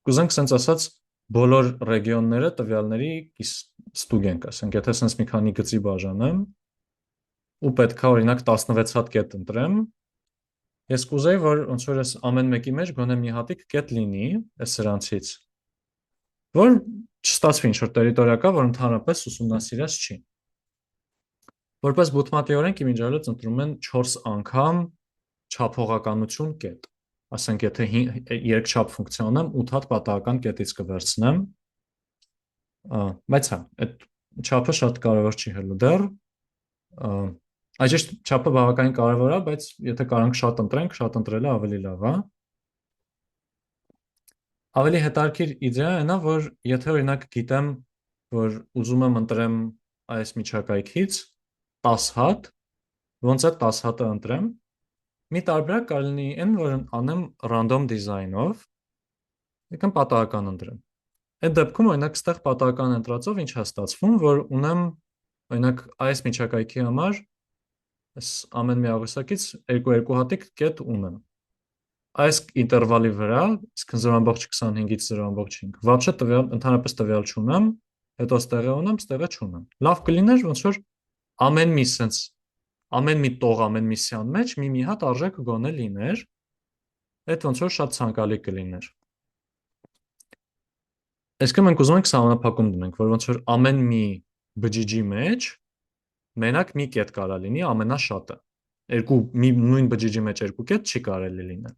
Կուզենք sense ասած բոլոր ռեգիոնները տվյալների ստուգենք, ասենք, եթե sense մի քանի գծի բաժանեմ ու պետքա օրինակ 16 հատ կետ ընտրեմ, ես կուզեի, որ ոնց որ այս ամեն մեկի մեջ գոնե մի հատիկ կետ լինի, այս սրանցից, որ չստացվի ինչ-որ տերիտորիա կա, որ ընդհանրապես ուսումնասիրած չի։ Որպես բութմատի օրենք իմիջիայլոց ընտրում են 4 անգամ չափողականություն կետ։ Ասենք, եթե երկչափ ֆունկցիա ունեմ, 8 հատ պատահական կետից կվերցնեմ, բայց հա, այդ չափը շատ կարևոր չի հələ դեռ։ Այժմ չափը բավականին կարևոր է, բայց եթե կարանք շատ ընտրենք, շատ ընտրելը ավելի լավ է։ Ավելի հետաքրքիր իդեա է նա, որ եթե օրինակ գիտեմ, որ ուզում եմ ընտրեմ այս միջակայքից 10 հատ, ոնց է 10 հատը ընտրեմ, մի տարբերակ կարող լինի այն, որ անեմ random design-ով, եկեմ պատահական ընտրեմ։ Այդ դեպքում օրինակ ստեղ պատահական ընտրածով ինչ է ստացվում, որ ունեմ օրինակ այս միջակայքի համար այս ամեն մի աղյուսակից 2 հատիկ կետ ունեմ։ Այս ինտերվալի վրա, իսկ 0.25-ից 0.5, вообще տվյալ ընդհանրապես տվյալ չունեմ, հետո ստեղը ունեմ, ստեղը չունեմ։ Լավ կլիներ ոնց որ ամեն մի sense ամեն մի տող, ամեն մի սյան մեջ մի հատ արժեք գոնե լիներ, այդ ոնց որ շատ ցանկալի կլիներ։ Այսինքն մենք ուզում ենք սահմանափակում դնենք, որ ոնց որ ամեն մի բջիջի մեջ մենակ մի կետ կարա լինի ամենաշատը։ Նույն բջիջի մեջ 2 կետ չի կարելի լինել։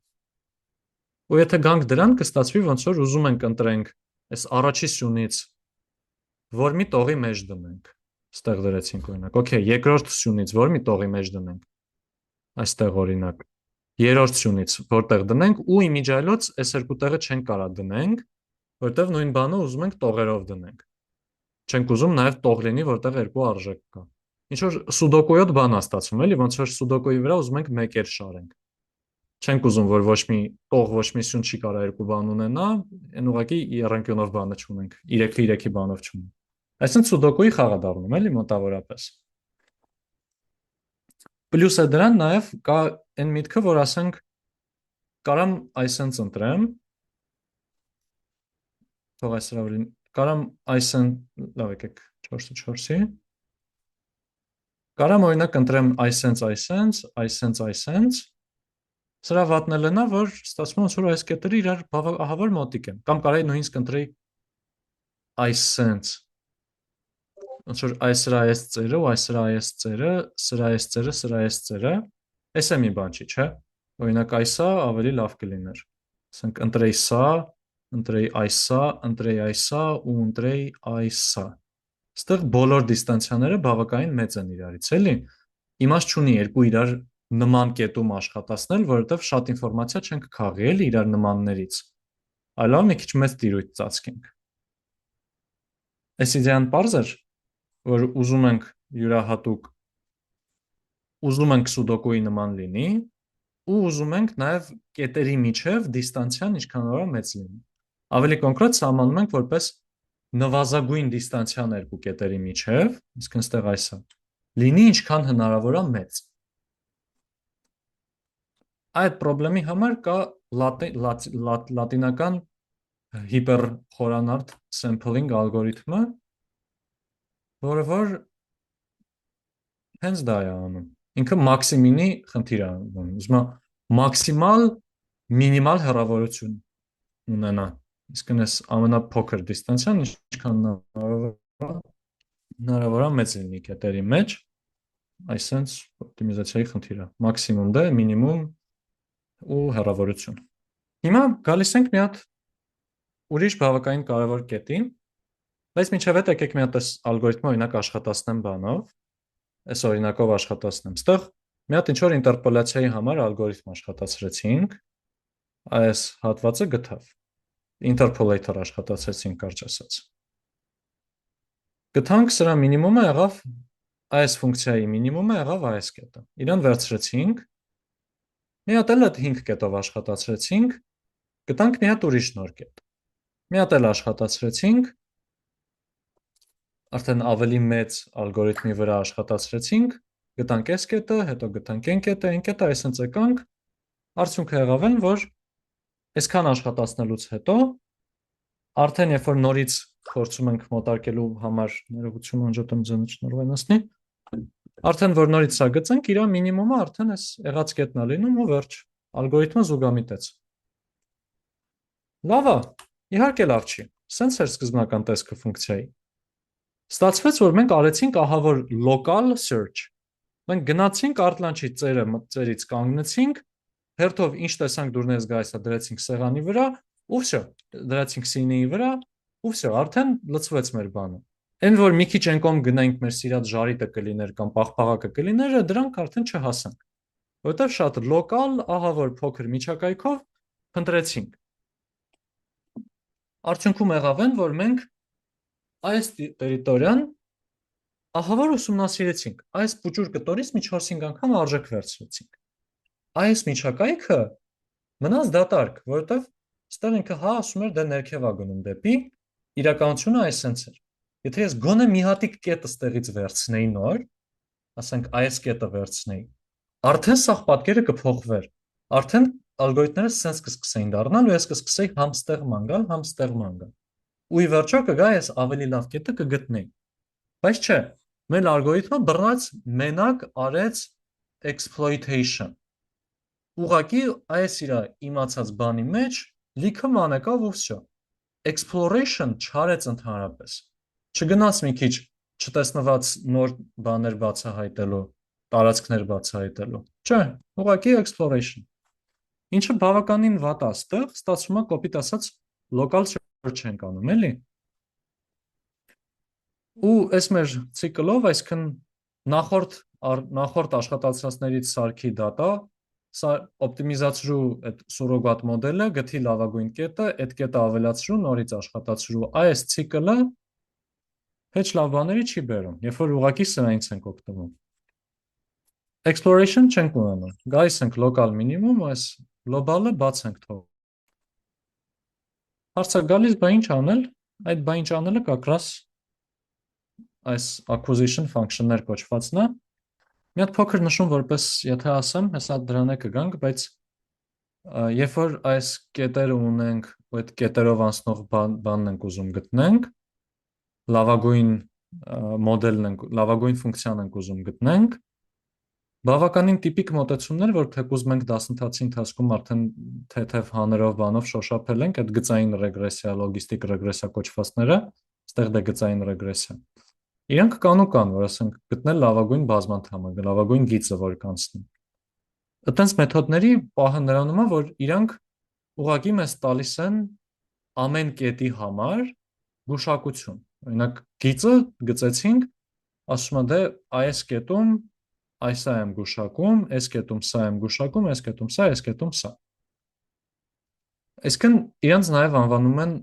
Ու եթե գանք դրան, կստացվի ոնց որ ուզում ենք ընտրենք այս առաջի սյունից որ մի տողի մեջ դնենք։ Ստեղ դրեցինք օրինակ։ Okay, երկրորդ սյունից որ մի տողի մեջ դնենք։ Այստեղ օրինակ երրորդ սյունից որտեղ դնենք ու իմիջիայլոց այս երկու տեղը չենք կարա դնենք, որտեղ նույն բանը ուզում ենք տողերով դնենք։ Չենք ուզում նաև տող լինի, որտեղ երկու արժեք կա։ Ինչ որ սուդոկույոտ բան է ստացվում, էլի, ոնց որ սուդոկուի վրա ուզում ենք մեկ էր շարենք։ Չենք ուզում, որ ոչ մի տող, ոչ մի սյուն չի կարա երկու բան ունենա, այն ուղղակի երանգյունով բանը չունենք, 3-3-ի բանով չունենք։ Այսինքն սուդոկուի խաղ է դառնում, էլի մոտավորապես։ Պլյուս է դրան նաև կա այն միտքը, որ ասենք կարամ այսենց ընտրեմ, թող այս լավին, կարամ այսեն, լավ եկեք 4-4-ի, կարամ օրինակ ընտրեմ այսենց, սրա վատնել է նա, որ ստացվում ոնց որ այս կետերը իրար ահավոր մոտիկ են, կամ կարայի նույնիսկ ընտրեի այսենց, ոնց որ այս սրա այս ծերը ու այս սրա այս ծերը, սրա այս ծերը, սրա այս ծերը, այս է մի բան չի, չէ, օրինակ այսա ավելի լավ կլիներ, ասենք ընտրեի սա, ընտրեի այսա, ընտրեի այսա ու ընտրեի այսա, ստեղ բոլոր դիստանցիաները բավականին մեծ են իրարից, էլի, իմաստ չունի երկու իրար նման կետում աշխատացնել, որովհետև շատ ինֆորմացիա չենք քաղի էլի իրար նմաններից, այլավ մի քիչ մեծ տիրույթ ծածկենք։ Այս իդեան պարզ էր, որ ուզում ենք յուրահատուկ, ուզում ենք սուդոկուի նման լինի ու ուզում ենք նաև կետերի միջև դիստանցիան ինչքանով մեծ լինի։ Ավելի կոնկրետ սահմանում ենք որպես նվազագույն դիստանցիան երկու կետերի միջև, իսկ այստեղ այսա, լինի ինչքան հնարավոր է մեծ։ Այդ խնդրի համար կա լատինական հիպերխորանարդ sampling ալգորիթմը, որը որ հենց դա է անում։ Ինքը մաքսիմինի խնդիր է անում, ուզում է մաքսիմալ մինիմալ հեռավորություն ունենա։ Իսկ այս ամենափոքր դիստանցիան ինչքան հնարավոր է մեծ լինի կետերի մեջ, այսինքն օպտիմիզացիայի խնդիրը, մաքսիմում դե, մինիմում ու հեռավորություն։ Հիմա գալիս ենք մի հատ ուրիշ բավականին կարևոր կետի, Բայց մինչև այդ եկեք մի հատ այս ալգորիթմը օրինակ աշխատացնեմ բանով, այս օրինակով աշխատացնեմ։ Ստեղ մի հատ ինչ որ ինտերպոլացիայի համար ալգորիթմ աշխատացրեցինք, այս հատվածը գտավ։ Interpolator աշխատացրեցինք կարճ ասած։ Գտանք սրա մինիմումը եղավ այս ֆունկցիայի մինիմումը եղավ այս կետը։ Իրան վերցրեցինք։ Մի հատ էլ այդ 5 կետով աշխատացրեցինք, գտանք մի հատ ուրիշ նոր կետ։ Մի հատ էլ աշխատացրեցինք, արդեն ավելի մեծ ալգորիթմի վրա աշխատացրեցինք, գտանք այս կետը, հետո գտանք այն կետը, այսինքն եկանք, արդյունքը եղավ այն, որ այսքան աշխատացնելուց հետո արդեն երբ որ նորից փորձում ենք մոտարկելու համար ներողություն անջատեմ ձենը շնորհվենացնի, արդեն որ նորից սա գծենք, իր մինիմումը արդեն այս եղած կետն է լինում ու վերջ, ալգորիթմը զուգամիտ է։ Լավ է, իհարկե լավ չի։ Սենց էր սկզբնական տեսքը ֆունկցիայի։ Ստացվեց, որ մենք արեցինք ահա որ local search։ Մենք գնացինք Artlanchi ծերից կանգնեցինք, հերթով ինչ տեսանք դուրնես գայսա դրեցինք սեղանի վրա, ու վсё, դրեցինք սինիի վրա, ու վсё, արդեն լցվեց մեր բանը։ Այն որ մի քիչ ենկոմ գնայինք մեր սիրած ժարիտը կլիներ կամ պաղպաղակը կլիներ, դրանք արդեն չհասանք։ Որտեվ շատ local, ահա որ փոքր միջակայքով փնտրեցինք։ Արդյունքում եղավ այն, որ մենք այս տերիտորիան ահա որ ուսումնասիրեցինք, այս փուճուր կտորից մի 4-5 անգամ արժեք վերցրեցինք։ Այս միջակայքը մնաց դատարկ, որովհետև ստեղ ինքը հա ասում էր դե ներքև է գնում դեպի, իրականությունը այսպես էր։ Եթե ես գոնե մի հատիկ կետը ստեղից վերցնեի նոր, ասենք այս կետը վերցնեի, արդեն սա պատկերը կփոխվեր։ Արդեն ալգորիթմները sense կսկսեին դառնալ ու ես կսկսեի համ ստեղ մանգալ, համ ստեղ մանգալ։ Ու ի վերջո կգա ես ավելի լավ կետը կգտնեի։ Բայց չէ, մեր ալգորիթմը բռնած մենակ արեց exploitation։ Ուղղակի այս իր իմացած բանի մեջ լիքը մանեկավ ու վсё։ Exploration չարեց ընդհանրապես։ Չգնաց մի քիչ չտեսնված նոր բաներ բացահայտելու, տարածքներ բացահայտելու։ Չէ, ուղղակի exploration։ Ինչը բավականին վատ է ստեղ, ստացվում է կոպիտ ասած local search ենք անում, էլի։ Ու այս մեր ցիկլով, այսինքն նախորդ աշխատացածներից սարքի դատա, սա օպտիմիզացրու այդ սուրոգատ մոդելը, գտի լավագույն կետը, այդ կետը ավելացրու, նորից աշխատացրու։ Այս ցիկլը հեչ լավ բաների չի բերում, երբ որ ուղղակի սրանից ենք օգտվում։ Exploration չենք ունենում։ Գայս ենք local minimum, այս global-ը բաց ենք թողնում։ Հարցը գալիս, բա ինչ անել։ Այդ բա ինչ անելը կակրաս այս acquisition function-ներ կոչվածն է։ Մի հատ փոքր նշում, որպես եթե ասեմ, հեսա դրան է կգանք, բայց երբ որ այս կետերը ունենք, ու այդ կետերով անցնող բանն ենք ուզում գտնենք, լավագույն մոդելն ենք, լավագույն ֆունկցիան ենք ուզում գտնենք, բավականին տիպիկ մոտեցումներ, որ թեկուզ մենք դասընթացի ընթացքում արդեն թեթև հանրով բանով շոշափել ենք, այդ գծային ռեգրեսիա, լոգիստիկ ռեգրեսիա կոչվածները, ստեղ դե գծային ռեգրեսիա։ Իրանք կան, որ ասենք գտնել լավագույն բազմանդամը, լավագույն գիծը, որ կանցնի։ Այդտենց մեթոդների պահը նրանում է, որ իրանք ուղղակի մեզ տալիս են ամեն կետի համար գուշակություն։ Օրինակ գիծը գծեցինք, ասում է դե այս կետում այսա եմ գուշակում, այս կետում սա եմ գուշակում, այս կետում սա, այս կետում սա։ Այսինքն իրանց նաև անվանում են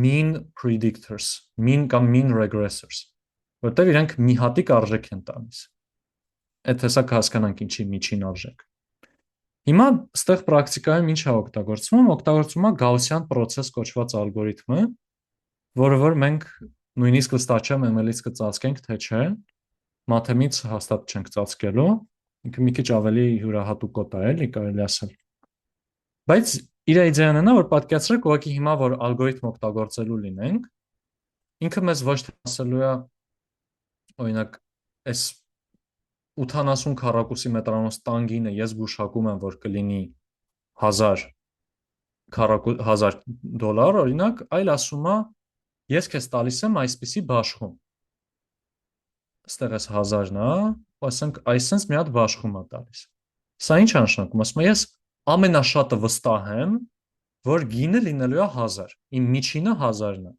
mean predictors, mean կամ mean regressors, որտեղ իրանք մի հատիկ արժեք են տալիս։ Այդ հեսա կհասկանանք ինչի միջին արժեք։ Հիմա ստեղ պրակտիկայում ինչ է օգտագործվում։ Օգտագործվում է Gaussian process կոչված ալգորիթմը, որը որ մենք նույնիսկ վստահ չեմ ML-ից կծածկենք, թե չէ, մաթեմից հաստատ չենք ծածկելու, ինքը մի քիչ ավելի յուրահատուկ կոդ է, էլի կարելի ասել։ Բայց իր իդեան նա, որ պատկերացրեք, ուղղակի հիմա որ ալգորիթմ օգտագործելու լինենք, ինքը մեզ ոչ թե ասելու է, օրինակ, այս 80 քառակուսի մետրանոց տանգինը ես գուշակում եմ, որ կլինի $1000, օրինակ, այլ ասում է, ես քեզ տալիս եմ այսպիսի բաշխում։ Ստեղ էս 1000-ն է, ասենք այսպես մի հատ բաշխում է տալիս։ Սա ինչ է նշանակում, ասում է ես ամենաշատը վստահ եմ, որ գինը լինելու է 1000, իմ միջինը 1000-ն է։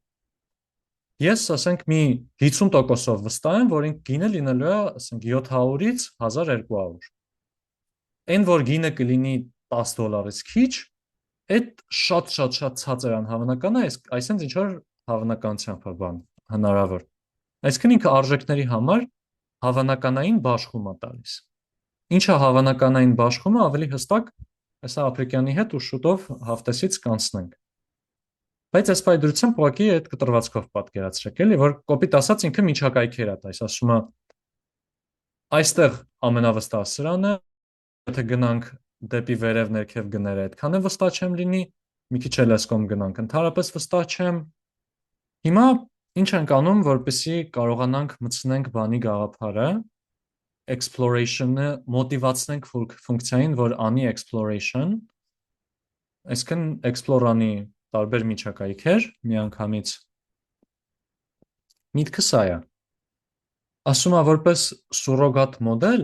Ես ասենք մի 50%-ով վստահ եմ, որ գինը լինելու է, ասենք 700-ից 1200։ Այն որ գինը կլինի $10-ից քիչ, այդ շատ ցածր անհավանական է, այսինքն ինչ որ հավանականությամբ բան հնարավոր։ Այսինքն ինքը արժեքների համար հավանականային բաշխում է տալիս։ Ինչը հավանականային բաշխումը ավելի հստակ հեսա Ապրիկյանի հետ ու շուտով հաղթեսից կանցնենք։ Բայց այս պայդրությամբ ուղղակի այդ կտրվածքով պատկերացրեք, էլի, որ կոպիտ ասած ինքը միջակայքեր է տալիս, ասում է այստեղ ամենավստահ սրան է, եթե գնանք դեպի վերև ներքև գները այդքան է վստահ չեմ լինի, մի քիչ էլ էս կողմ գնանք ընդհանրապես վստահ չեմ։ Հիմա ինչ ենք անում, որպեսզի կարողանանք մտցնենք բանի գաղափարը, exploration-ը մոտիվացնենք ֆունկցիային, որ անի exploration, այսինքն explore-անի տարբեր միջակայքեր, միանգամից միտքը սա է։ Ասում է որպես սուրոգատ մոդել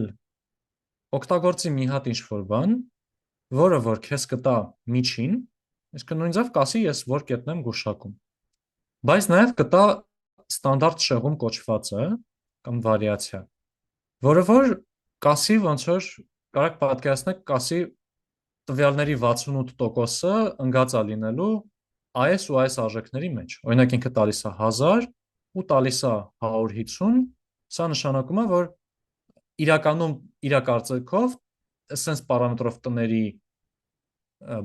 օգտագործի մի հատ ինչ-որ բան, որը որ քեզ կտա միջին, այսինքն նույնիսկ կասի ես որ կետնեմ գուշակում։ Բայց նաև կտա ստանդարտ շեղում կոչվածը կամ վարիացիա, որը որ կասի ոնց որ կարաք պատկերացնեք կասի տվյալների 68%-ը ընկած է լինելու այս ու այս արժեքների մեջ։ Օրինակ ինքը տալիս է 1000 ու տալիս է 150, սա նշանակում է, որ իրականում իր կարծիքով sense պարամետրով տների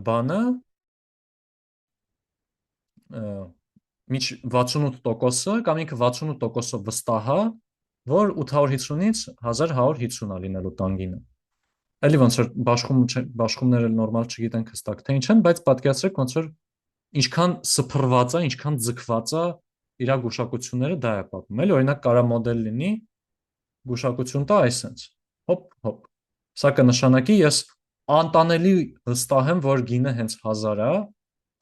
բանը միջ 68%-ը կամ ինքը 68%-ով վստահ է, որ 850-ից 1150 է լինելու տանգինը։ Էլի ոնց որ բաշխումները նորմալ չգիտենք հստակ թե ինչ են, բայց պատկերացրեք ոնց որ ինչքան սփռված է, ինչքան ձգված է իր գուշակությունները դա է պատմում։ Էլի օրինակ կարա մոդել լինի գուշակություն տա այսպես։ Հոպ, հոպ։ Սա կնշանակի ես անտանելի վստահ եմ, որ գինը հենց 1000 է,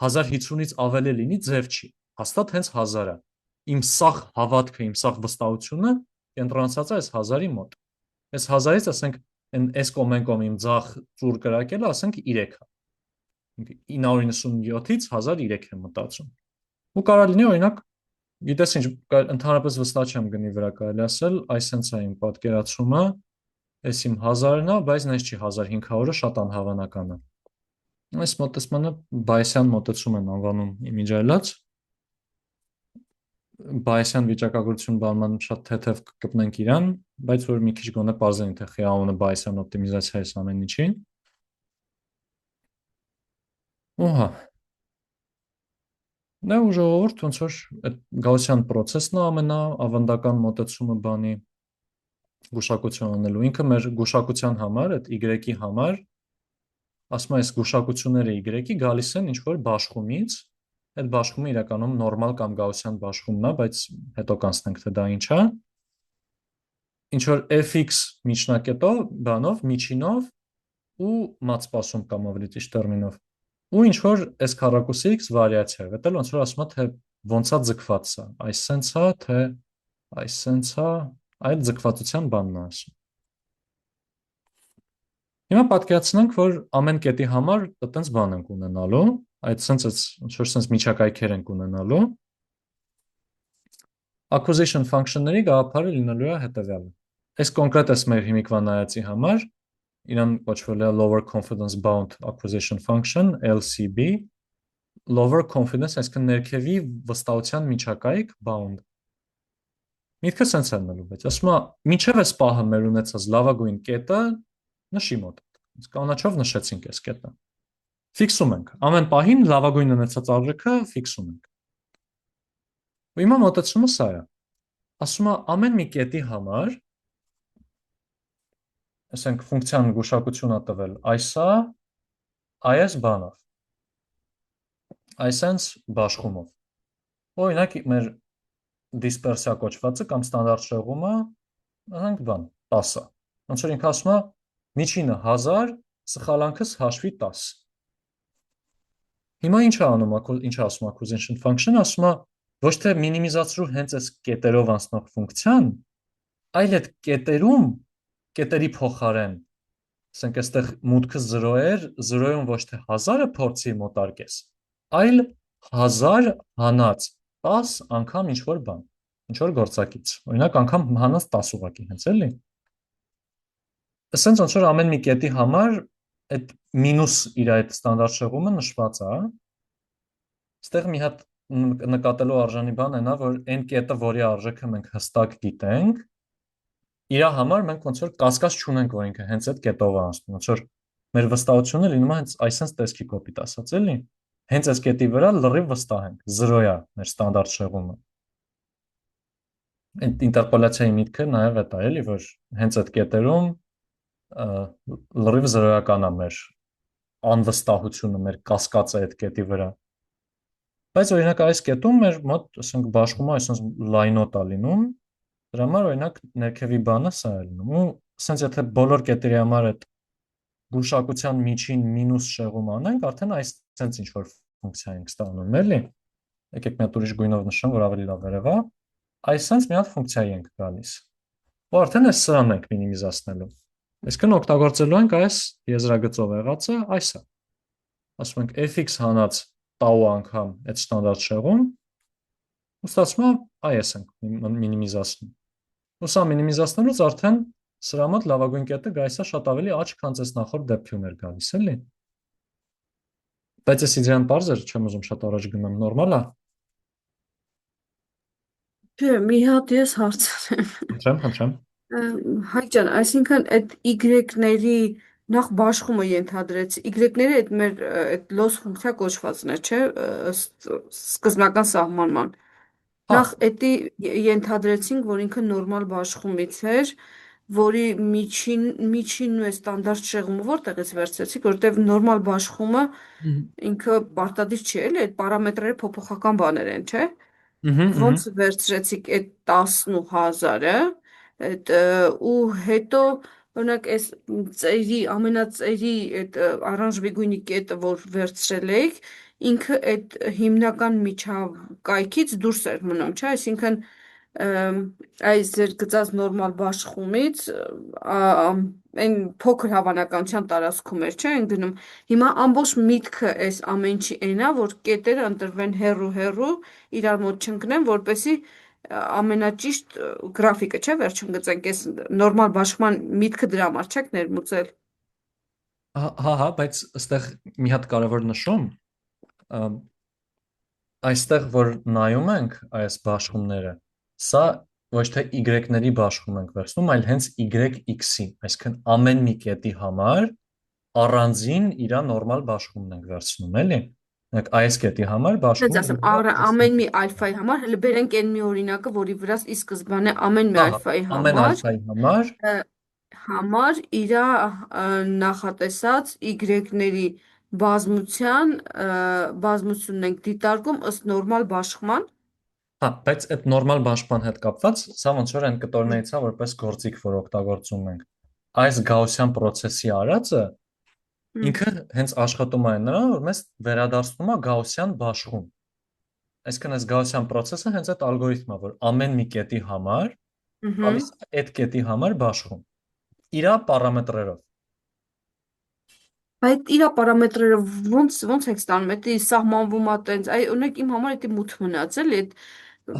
1050-ից ավելի լինի ձև չի։ Հաստատ հենց 1000 է։ Իմ սախ հավատքը, իմ սախ վստահությունը կենտրոնացած է այս 1000-ի մոտ։ Այս 1000-ից ասենք այս կոմեն իմ ձախ ծուր կրակելը ասենք 3 է։ 997-ից 1003 եմ մտածում։ Ու կարա լինի օրինակ, գիտես ինչ, ընդհանրապես վստահ չեմ գնի վրա կարելի ասել, այսենց է իմ պատկերացումը, այս իմ 1000-ն է, բայց նես չի 1500-ը շատ անհավանական է։ Այս մոտեցմանը Բայեսյան մոտեցում են անվանում իմիջայլած։ Բայեսյան վիճակագրություն բանման շատ թեթև կգտնենք իրան, բայց որ մի քիչ գոնե պարզենք թե խիանունը Բայեսյան օպտիմիզացիա է ամեն ինչին։ Ահա։ Դա ու ժողովուրդ ոնց որ այդ Գաուսյան process-ն է ամենաավանդական մոտեցումը բանի գուշակություն անելու։ Ինքը մեր գուշակության համար, այդ Y-ի համար, ասում է այս գուշակությունները Y-ի գալիս են ինչ-որ բաշխումից, այդ բաշխումը իրականում նորմալ կամ Գաուսյան բաշխումն է, բայց հետո կանցնենք թե դա ինչ է։ Ինչ-որ fx միջնակետով, բանով, միջինով ու մատսպասում կամ ավելի ճիշտ տերմինով։ Ու ինչ որ այս քառակուսի x վարիացիա է, դեռ ոնց որ ասում է թե ոնց է ձգված սա, այսենց է թե այսենց է, այդ ձգվածության բանն է ասում։ Հիմա պատկերացնենք, որ ամեն կետի համար այդպես բան ենք ունենալու, այդ sense ոնց որ sense միջակայքեր ենք ունենալու։ Acquisition function-ների գաղափարը լինելու է հետևյալը։ Այս կոնկրետ այս մեր հիմիկվա նայածի համար իրան կոչվել է lower confidence bound acquisition function LCB, lower confidence, այսինքն ներքևի վստահության միջակայք bound։ Միտքը sense է նելու, բայց ասում է մինչև այս պահը մեր ունեցած լավագույն կետը նշի մոտ։ Իսկ կանաչով նշեցինք այս կետը։ Ֆիքսում ենք։ Ամեն պահին լավագույն ունեցած արժեքը ֆիքսում ենք։ Ու հիմա մոտեցումը սա է։ Ասում է ամեն մի կետի համար ասենք ֆունկցիան գուշակություն է տվել այսա, այս բանով, այսենց բաշխումով։ Օրինակ մեր դիսպերսիա կոչվածը կամ ստանդարտ շեղումը ասենք բան 10-ը։ Ոնց որ ինքը ասում է միջինը 1000, սխալանքս հաշվի 10։ Հիմա ինչ է անում, ինչ է ասում acquisition function-ը, ասում է ոչ թե մինիմիզացրու հենց այս կետերով անցնող ֆունկցիան, այլ այդ կետերում կետերի փոխարեն, ասենք այստեղ մուտքը 0 էր, 0-ում ոչ թե 1000-ը փորձի մոտարկես, այլ 1000 հանած 10 անգամ ինչ որ բան, ինչ որ գործակից։ Օրինակ անգամ հանած 10 ուղակի, հենց էլի։ Ասենց ոնց որ ամեն մի կետի համար այդ մինուս իր այդ ստանդարտ շեղումը նշված է, այստեղ մի հատ նկատելու արժանի բան է նա, որ այն կետը, որի արժեքը մենք հստակ գիտենք, իր համար մենք ոնց որ կասկած չունենք, որ ինքը հենց այդ կետով է անցնում, ոնց որ մեր վստահությունը լինում է հենց այսպես տեսքի կոպիտ ասած, էլի։ Հենց այս կետի վրա լրիվ վստահ ենք, 0 է մեր ստանդարտ շեղումը։ Այդ ինտերպոլացիայի միտքը նաև է դա, էլի, որ հենց այդ կետերում լրիվ զրոյական է մեր անվստահությունը, մեր կասկածը այդ կետի վրա։ Բայց օրինակ այս կետում մեր մոտ, ասենք, բաշխումը այսպես լայնոտ է լինում, դրա համար օրինակ ներքևի բանը սա է լինում։ Ու ասենց եթե բոլոր կետերի համար այդ գուշակության միջին մինուս շեղում անենք, արդեն այսպես ինչ որ ֆունկցիա ենք ստանում, էլի։ Եկեք մի հատ ուրիշ գույնով նշեմ, որ ավելի լավ երևա։ Այսպես մի հատ ֆունկցիայի ենք գալիս։ Ու արդեն այս սրան ենք մինիմիզացնելու։ Այսինքն օգտագործելու ենք այս եզրագծով եղածը, այսը։ Ասում ենք fx հանած tau անգամ այդ ստանդարտ շեղում, ու ստացվում է այս ենք մինիմիզացնում։ Ու սա մինիմիզացնելուց արդեն սրա մոտ լավագույն կետը գայսա շատ ավելի աճ, քան այս նախորդ դեպքում էր գալիս, էլի։ Բայց այս իդեան բարձր էր, չեմ ուզում շատ առաջ գնամ, նորմալ է։ Չէ, մի հատ ես հարցնեմ։ Խնդրեմ։ Հայկ ջան, այսինքն այդ Y-ների նախ բաշխումը ենթադրեց, Y-ները այդ մեր այդ loss ֆունկցիա կոչվածն է, չէ, ըստ սկզբնական սահմանման։ Նախ էդի ենթադրեցինք, որ ինքը նորմալ բաշխումից էր, որի միջինն ու ստանդարտ շեղումը որտեղից վերցրեցիք, որտեղ նորմալ բաշխումը ինքը պարտադիր չի, էլի, այդ պարամետրերը փոփոխական բաներ են, չէ։ Ոնց վերցրեցիք այդ 10,000-ը, այդ ու հետո օրինակ այս ծերի ամենածերի այդ օրանժевի գույնի կետը, որ վերցրել եք, ինքը այդ հիմնական միջակայքից դուրս էր մնում, չէ, այսինքն այս ձեր գծած նորմալ բաշխումից այն փոքր հավանականության տարածքում էր, չէ, են գնում։ Հիմա ամբողջ միտքը այս ամեն ինչի այն է, որ կետերը ընտրվեն հեռու իրար մոտ չընկնեն, որպեսզի ամենաճիշտ գրաֆիկը, չէ, վերջում գծենք, այս նորմալ բաշխման միտքը դրա համար չեք ներմուծել։ Հա, բայց այստեղ մի հատ կարևոր նշում, այստեղ որ նայում ենք այս բաշխումները, սա ոչ թե y-ների բաշխում ենք վերցնում, այլ հենց yx-ի, այսինքն ամեն մի կետի համար առանձին իր նորմալ բաշխումն ենք վերցնում, էլի։ Մենք այս կետի համար Դες բաշխում ասեմ, ամեն մի ալֆայի համար, հələ բերենք այն մի օրինակը, որի վրա ի սկզբանե ամեն մի ալֆայի ամեն ալֆայի համար իր նախատեսած y-ների բազմությունն ենք դիտարկում ըստ նորմալ բաշխման։ Հա, բայց այդ նորմալ բաշխման հետ կապված, սա ոնց որ այն կտորներից է որպես գործիք, որ օգտագործում ենք։ Այս գաուսյան process-ի արածը ինքը հենց աշխատում է նրան, որ մեզ վերադարձնում է գաուսյան բաշխում։ Այսինքն այս գաուսյան process-ը հենց այդ ալգորիթմն է, որ ամեն մի կետի համար տալիս է այդ կետի համար բաշխում։ Իր պարամետրերով։ Այդ իր պարամետրերը ոնց եք ստանում, դա սահմանվում է տենց, այ օրինակ իմ համար դա մութ մնաց, էլի, այդ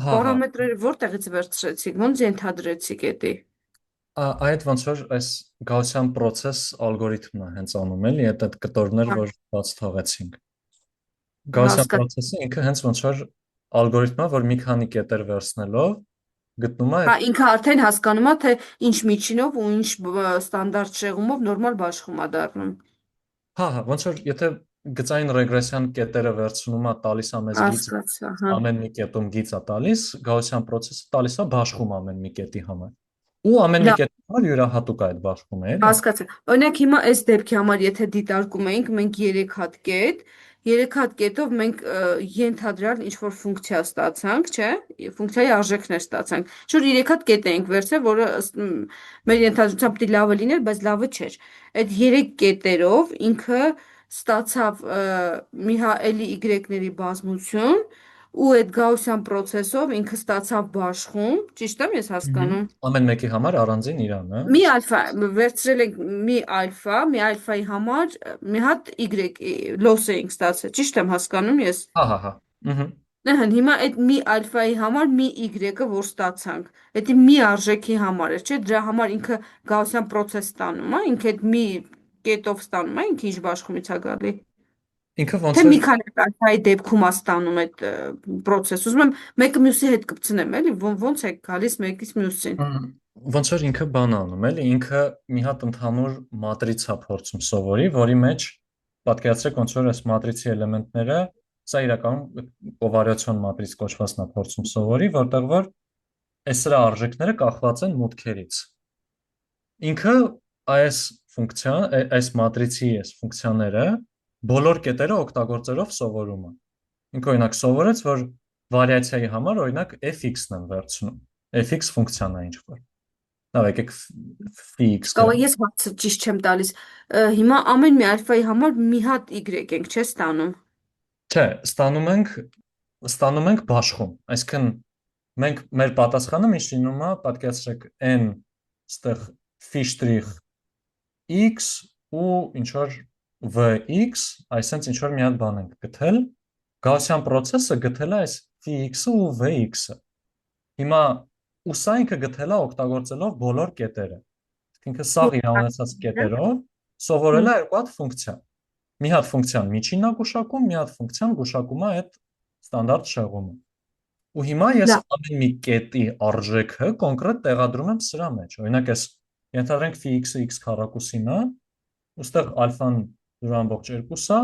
պարամետրերը որտեղից վերցրեցիք, ոնց ենթադրեցիք դա։ Այդ ոնց որ այս գաուսյան process ալգորիթմն է հենց անում, էլի, այդ կտորներ, որ բաց թողեցինք։ Գաուսյան process-ը ինքը հենց ոնց որ ալգորիթմն է, որ մի քանի կետեր վերցնելով գտնում է։ Հա, ինքը արդեն հասկանում է, թե ինչ միջինով ու ինչ ստանդարտ շեղումով նորմալ բաշխում է դառնում։ Հա, ոնց որ եթե գծային ռեգրեսիան կետերը վերցնում է, տալիս է մեզ գիծ, ամեն մի կետում գիծ է տալիս, գաուսյան process-ը տալիս է բաշխում ամեն մի կետի համար։ Ու ամեն մի կետի համար յուրահատուկ է այդ բաշխումը, էլի։ Հասկացա։ Օրինակ հիմա այս դեպքի համար եթե դիտարկում էինք, մենք 3 հատ կետ, 3 հատ կետով մենք ենթադրյալ ինչ-որ ֆունկցիա ստացանք, չէ՞։ Ֆունկցիայի արժեքներ ստացանք։ Շուտ 3 հատ կետ էինք վերցրել, որը մեր ենթադրությամբ պիտի լավը լիներ, բայց լավը չէր։ Այդ 3 կետերով ինքը ստացավ մի էլի y-ների բազմություն ու այդ գաուսյան process-ով ինքը ստացավ բաշխում, ճիշտ եմ ես հասկանում։ Ամեն մեկի համար առանձին իրան, հա։ Մի ալֆա վերցրել ենք մի ալֆայի համար մի հատ y loss էինք ստացել, ճիշտ եմ հասկանում ես։ Հա։ Հիմա այդ մի ալֆայի համար մի y-ը որ ստացանք, դա մի արժեքի համար է, չէ՞, դրա համար ինքը գաուսյան process ստանում է, ինքը այդ մի կետով ստանում է, ինքը ինչ բաշխումից է գալի։ Ինքը ոնց Թե որ մի քանի ալֆայի դեպքում է ստանում այդ process։ Ուզում եմ մեկը մյուսի հետ կպցնեմ, էլի, ոնց է գալիս մեկից մյուսին։ ոնց որ ինքը բան անում, էլի, ինքը մի հատ ընդհանուր մատրիցա փորձում սովորի, որի մեջ պատկերացրեք ոնց որ այս մատրիցի էլեմենտները, սա իրականում կովարիացիոն մատրից կոչվածն է փորձում սովորի, որտեղ որ այս սրա արժեքները կախված են մուտքերից։ Ինքը այս այս մատրիցի այս ֆունկցիաները բոլոր կետերը օգտագործելով սովորում է։ Ինքը օրինակ սովորեց, որ վարիացիայի համար օրինակ fx-ն են վերցնում։ fx ֆունկցիան է ինչ որ։ Լավ, եկեք fx Կարող գրենք։ ես հարցը ճիշտ չեմ տալիս։ Հիմա ամեն մի ալֆայի համար մի հատ y ենք, չէ՞ ստանում։ Չէ, ստանում ենք բաշխում։ Այսինքն մենք մեր պատասխանը միշտ լինում է, պատկերացրեք n ստեղ phi' x ու ինչ որ vx, այսինքն ինչ որ մի հատ բան ենք գտել, գաուսյան process-ը գտել է այս phi(x)-ը ու vx-ը։ Հիմա ու սա ինքը գտել է օգտագործելով բոլոր կետերը։ Ինքը սաղ իր ունեցած կետերով սովորել է երկու հատ ֆունկցիա։ Մի հատ ֆունկցիան միջինն է գուշակում, մի հատ ֆունկցիան գուշակում է այդ ստանդարտ շեղումը։ Ու հիմա ես Լավ, ամեն մի կետի արժեքը կոնկրետ տեղադրում եմ սրա մեջ։ Օրինակ ես ենթադրենք phi(x)-ը x քառակուսին է, ուստեղ ալֆան 0.2-ա,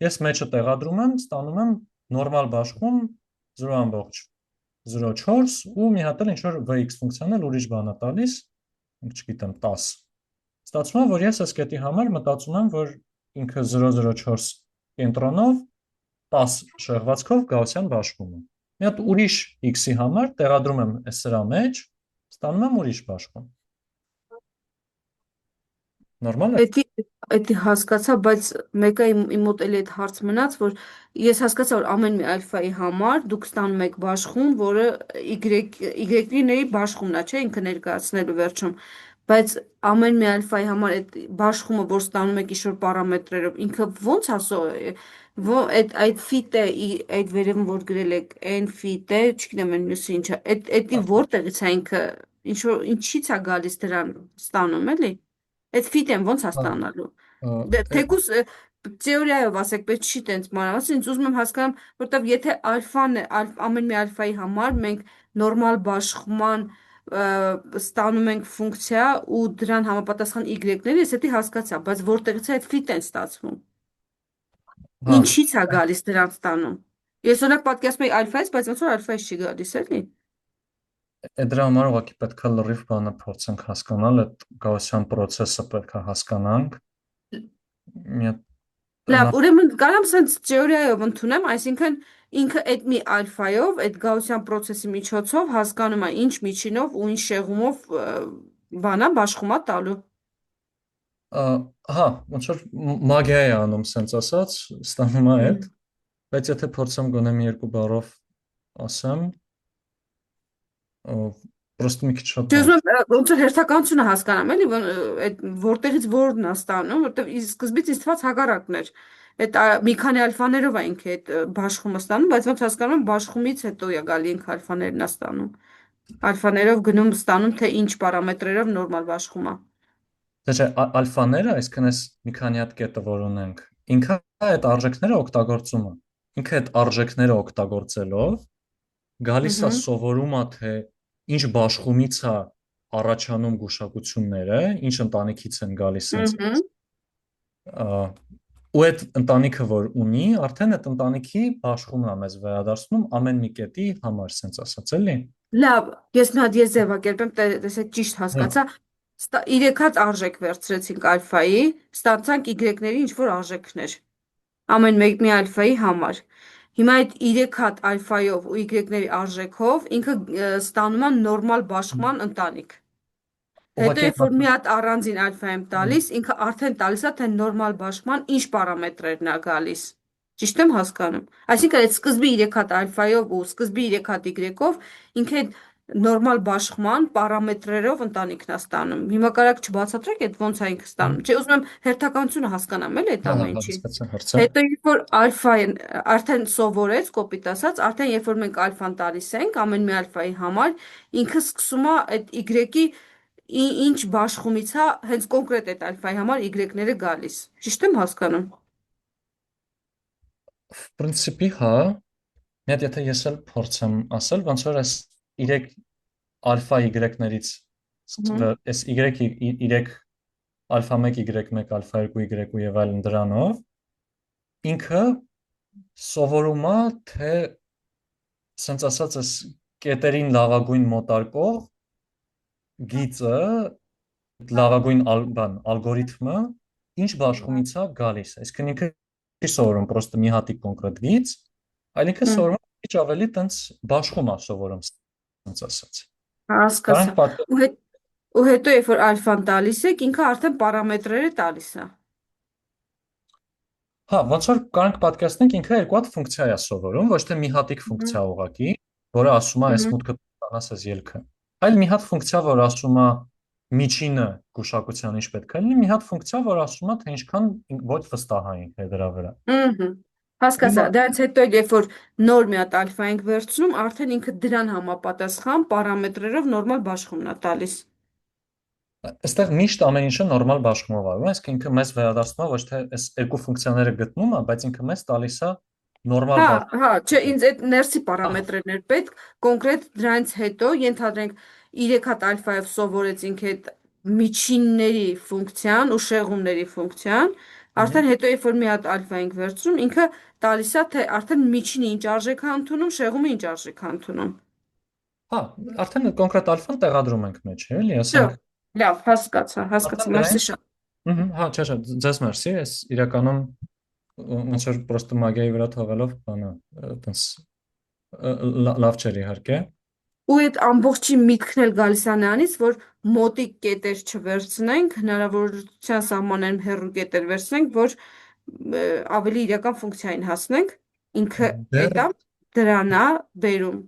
ես մեջը տեղադրում եմ, ստանում եմ նորմալ բաշխում 0.04 ու մի հատ էլ ինչ որ vx ֆունկցիան էլ ուրիշ բան է տալիս, չգիտեմ 10։ Ստացվում է, որ ես այս կետի համար մտածում եմ, որ ինքը 0.04 կենտրոնով 10 շեղվածքով գաուսյան բաշխում է։ Մի հատ ուրիշ x-ի համար տեղադրում եմ սրա մեջ, ստանում եմ ուրիշ բաշխում։ Նորմալ է։ Էդի հասկացա, բայց մեկը իմ մոտ էլի այդ հարց մնաց, որ ես հասկացա, որ ամեն մի ալֆայի համար դուք ստանում եք բաշխում, որը y-ների բաշխումն է, չէ՞, ինքը ներկայացնելու վերջում, բայց ամեն մի ալֆայի համար այդ բաշխումը, որ ստանում եք ինչ-որ պարամետրերով, ինքը ոնց ասո այդ ֆիտը այդ վերևում որ գրել եք n ֆիտ է, չգիտեմ այն մյուսը ինչա, էդի որտեղից է ինքը ինչից է գալիս դրան ստանում, էլի։ Այդ ֆիտեն ոնց է ստանալու։ Թեկուզ թեորիայով ասեք, բայց չի տենց մանրամասն, ինձ ուզում եմ հասկանամ, որտեվ եթե ալֆան է, ամեն մի ալֆայի համար մենք նորմալ բաշխման ստանում ենք ֆունկցիա ու դրան համապատասխան y-ները, ես դա հասկացա, բայց որտեղից է այդ ֆիտեն ստացվում։ Հա, Ինչից է գալիս դրան ստանում։ Ես օրինակ պատկերացնում եի ալֆայից, բայց ոնց որ ալֆայից չի գալիս, էլի։ դրա համար ուղղակի պետք է լրիվ բանը փորձենք հասկանալ, այդ գաուսյան process-ը պետք է հասկանանք։ Մի հատ Լավ, ուրեմն կարամ սենց թեորիայով ընդունեմ, այսինքն ինքը այդ մի ալֆայով, այդ գաուսյան process-ի միջոցով հասկանում է ինչ միջինով ու ինչ շեղումով բանա բաշխումա տալու։ հա, ոնց որ մագիա է անում, սենց ասած, ստանում է այդ, բայց եթե փորձեմ գոնե մի երկու բառով ասեմ, պրոստը մի քիչ շատ Ես բան։ ուզում եմ ոնց որ հերթականությունը հասկանամ, էլի, այդ որտեղից որն է ստանում, որտեվ սկզբից ինձ թվաց հակառակն էր։ Այդ մի քանի ալֆաներով է ինքը այդ բաշխումը ստանում, բայց ոնց հասկանում եմ բաշխումից հետո է գալի ինքը ալֆաներն է ստանում։ Ալֆաներով գնում ստանում, թե ինչ պարամետրերով նորմալ բաշխում է։ Դե չէ, ալֆաները, այսինքն այս մի քանի հատ կետը որ ունենք, ինքը այդ արժեքները օգտագործում է։ Ինքը այդ արժեքները օգտագործելով գալիս է սովորում է, թե ինչ բաշխումից է առաջանում գուշակությունները, ինչ ընտանիքից են գալիս sense ու այդ ընտանիքը որ ունի, արդեն այդ ընտանիքի բաշխումն է մեզ վերադարձնում ամեն մի կետի համար, sense ասած էլի։ Լավ, ես ձևակերպեմ, տեսեք ճիշտ հասկացա։ 3 հատ արժեք վերցրեցինք ալֆայի, ստացանք y-ների ինչ որ արժեքներ։ Ամեն մի ալֆայի համար։ Հիմա այդ 3 հատ ալֆայով ու y-ների արժեքով ինքը ստանում է նորմալ բաշխման ընտանիք։ Հետո երբ որ մի հատ առանձին ալֆա եմ տալիս, ինքը արդեն տալիս է թե նորմալ բաշխման ինչ պարամետրերն է գալիս։ Ճիշտ եմ հասկանում։ Այսինքն այդ սկզբի 3 հատ ալֆայով ու սկզբի 3 հատ y-ով ինքը նորմալ բաշխման պարամետրերով ընտանիքն է ստանում։ Հիմա կարաք չբացատրեք այդ ոնց է ինքը ստանում։ Չէ, ուզում եմ հերթականությունը հասկանամ էլ այդ Հա, ամեն ինչի։ հասկացա հարցը։ Հետո երբ որ ալֆային արդեն սովորեց, կոպիտ ասած, արդեն երբ որ մենք ալֆան տալիս ենք ամեն մի ալֆայի համար, ինքը սկսում է այդ y-ի ինչ բաշխումից է հենց կոնկրետ այդ ալֆայի համար y-ները գալիս։ Ճիշտ եմ հասկանում։ В принципе, հա, մի հատ եթե ես էլ փորձեմ ասել, ոնց որ այս 3 ալֆա y-ներից այս y ալֆա 1 y1 ալֆա 2 y2 եւ այլն դրանով ինքը սովորում է թե սենց ասած այս կետերին լավագույն մոտարկող գիծը լավագույն ալգորիթմը ինչ բաշխումից է գալիս, այսինքն ինքը չի սովորում պրոստը մի հատիկ կոնկրետ գիծ, այլ ինքը սովորում է ինչ ավելի տենց բաշխում է սովորում, սենց ասած։ Հասկացա։ Ու հետո երբ որ ալֆան տալիս եք, ինքը արդեն պարամետրերը տալիս է։ Հա, ոնց որ կարանք պատկերացնենք, ինքը երկու հատ ֆունկցիա է սովորում, ոչ թե մի հատիկ ֆունկցիա ուղղակի, որը ասում է այս մուտքը ստանաս այս ելքը, այլ մի հատ ֆունկցիա, որ ասում է միջինը գուշակության ինչ պետք է լինի, մի հատ ֆունկցիա, որ ասում է թե ինչքան ոչ վստահ է ինքը դրա վրա։ Հասկացա, դրանից հետո երբ որ նոր մի հատ ալֆա ենք վերցնում, արդեն ինքը դրան համապատասխան պարամետրերով նորմալ բաշխումն է տալիս։ Այստեղ միշտ ամեն ինչը նորմալ բաշխումով արվում է, այսինքն ինքը մեզ վերադարձնում է ոչ թե այս երկու ֆունկցիաները գտնում է, բայց ինքը մեզ տալիս է նորմալ բաշխում։ Հա, չէ, ինձ այդ ներսի պարամետրերն էր պետք, կոնկրետ դրանից հետո ենթադրենք 3 հատ ալֆայով սովորեցինք այդ միջինների ֆունկցիան ու շեղումների ֆունկցիան, արդեն հետո երբ որ մի հատ ալֆա ենք վերցնում, ինքը տալիս է թե արդեն միջինը ինչ արժեք է ընդունում, շեղումը ինչ արժեք է ընդունում։ Հա, արդեն կոնկրետ ալֆան տեղադրում ենք մեջ, էլի, ասենք։ Լավ, հասկացա, մերսի շատ։ Հա, չէ, ձեզ մերսի, ես իրականում ոնց որ պրոստը մագիայի վրա թողելով բանը, այտենց լավ չէր իհարկե։ Ու այդ ամբողջի միտքն էլ գալիս է նրանից, որ մոտիկ կետեր չվերցնենք, հնարավորության սահմաններում հեռու կետեր վերցնենք, որ ավելի իրական ֆունկցիային հասնենք, ինքը էտա դրանա բերում,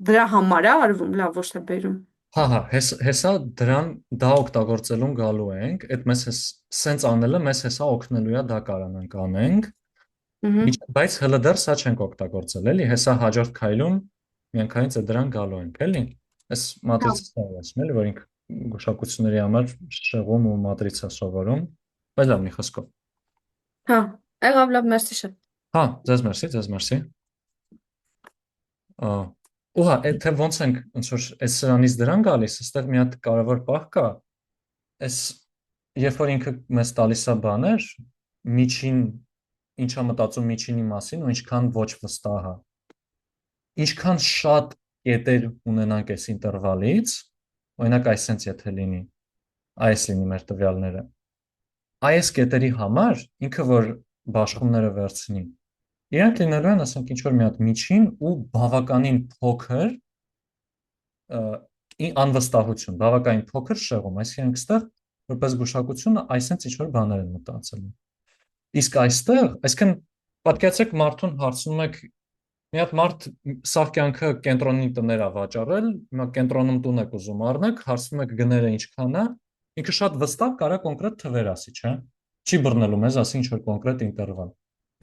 դրա համար է արվում, լավ ոչ թե բերում։ Հա, հեսա դրան դա օգտագործելուն գալու ենք, այդ մեզ սենց անելը մեզ հեսա օգնելու է դա կարանանք անենք, բայց հələ դեռ սա չենք օգտագործել, էլի, հեսա հաջորդ քայլում միանգամից դրան գալու ենք, էլի։ Այս մատրիցան է ասում, էլի, որ ինք գուշակությունների համար շեղում ու մատրիցա սովորում, բայց լավ, մի խոսքով։ Հա, եղավ լավ, մերսի շատ։ Հա, ձեզ մերսի։ Ու հա, թե ոնց ենք ոնց որ այս սրանից դրան գալիս, այստեղ մի հատ կարևոր պահ կա։ Այս երբ որ ինքը մեզ տալիս է բաներ, միջին ինչա մտածում միջինի մասին ու ինչքան ոչ վստահ է։ Ինչքան շատ կետեր ունենանք այս ինտերվալից, օրինակ այսպես եթե լինի, այս լինի մեր տվյալները։ Այս կետերի համար ինքը որ բաշխումները վերցնի, իրանք լինելու են, ասենք, ինչ-որ մի հատ միջին ու բավականին փոքր անվստահություն, բավականին փոքր շեղում, այսինքն այստեղ որպես գուշակությունը այսպես ինչ-որ բաներ են մտածել։ Իսկ այստեղ, այսինքն պատկերացրեք մարդուն հարցնում եք մի հատ մարդ սաղ կյանքը կենտրոնի տներ է վաճառել, հիմա կենտրոնում տուն եք ուզում առնեք, հարցնում եք գները ինչքան է, ինքը շատ վստահ կարա կոնկրետ թվեր ասի, չէ՞։ Չի բռնելու մեզ, ասի ինչ-որ կոնկրետ ինտերվալ։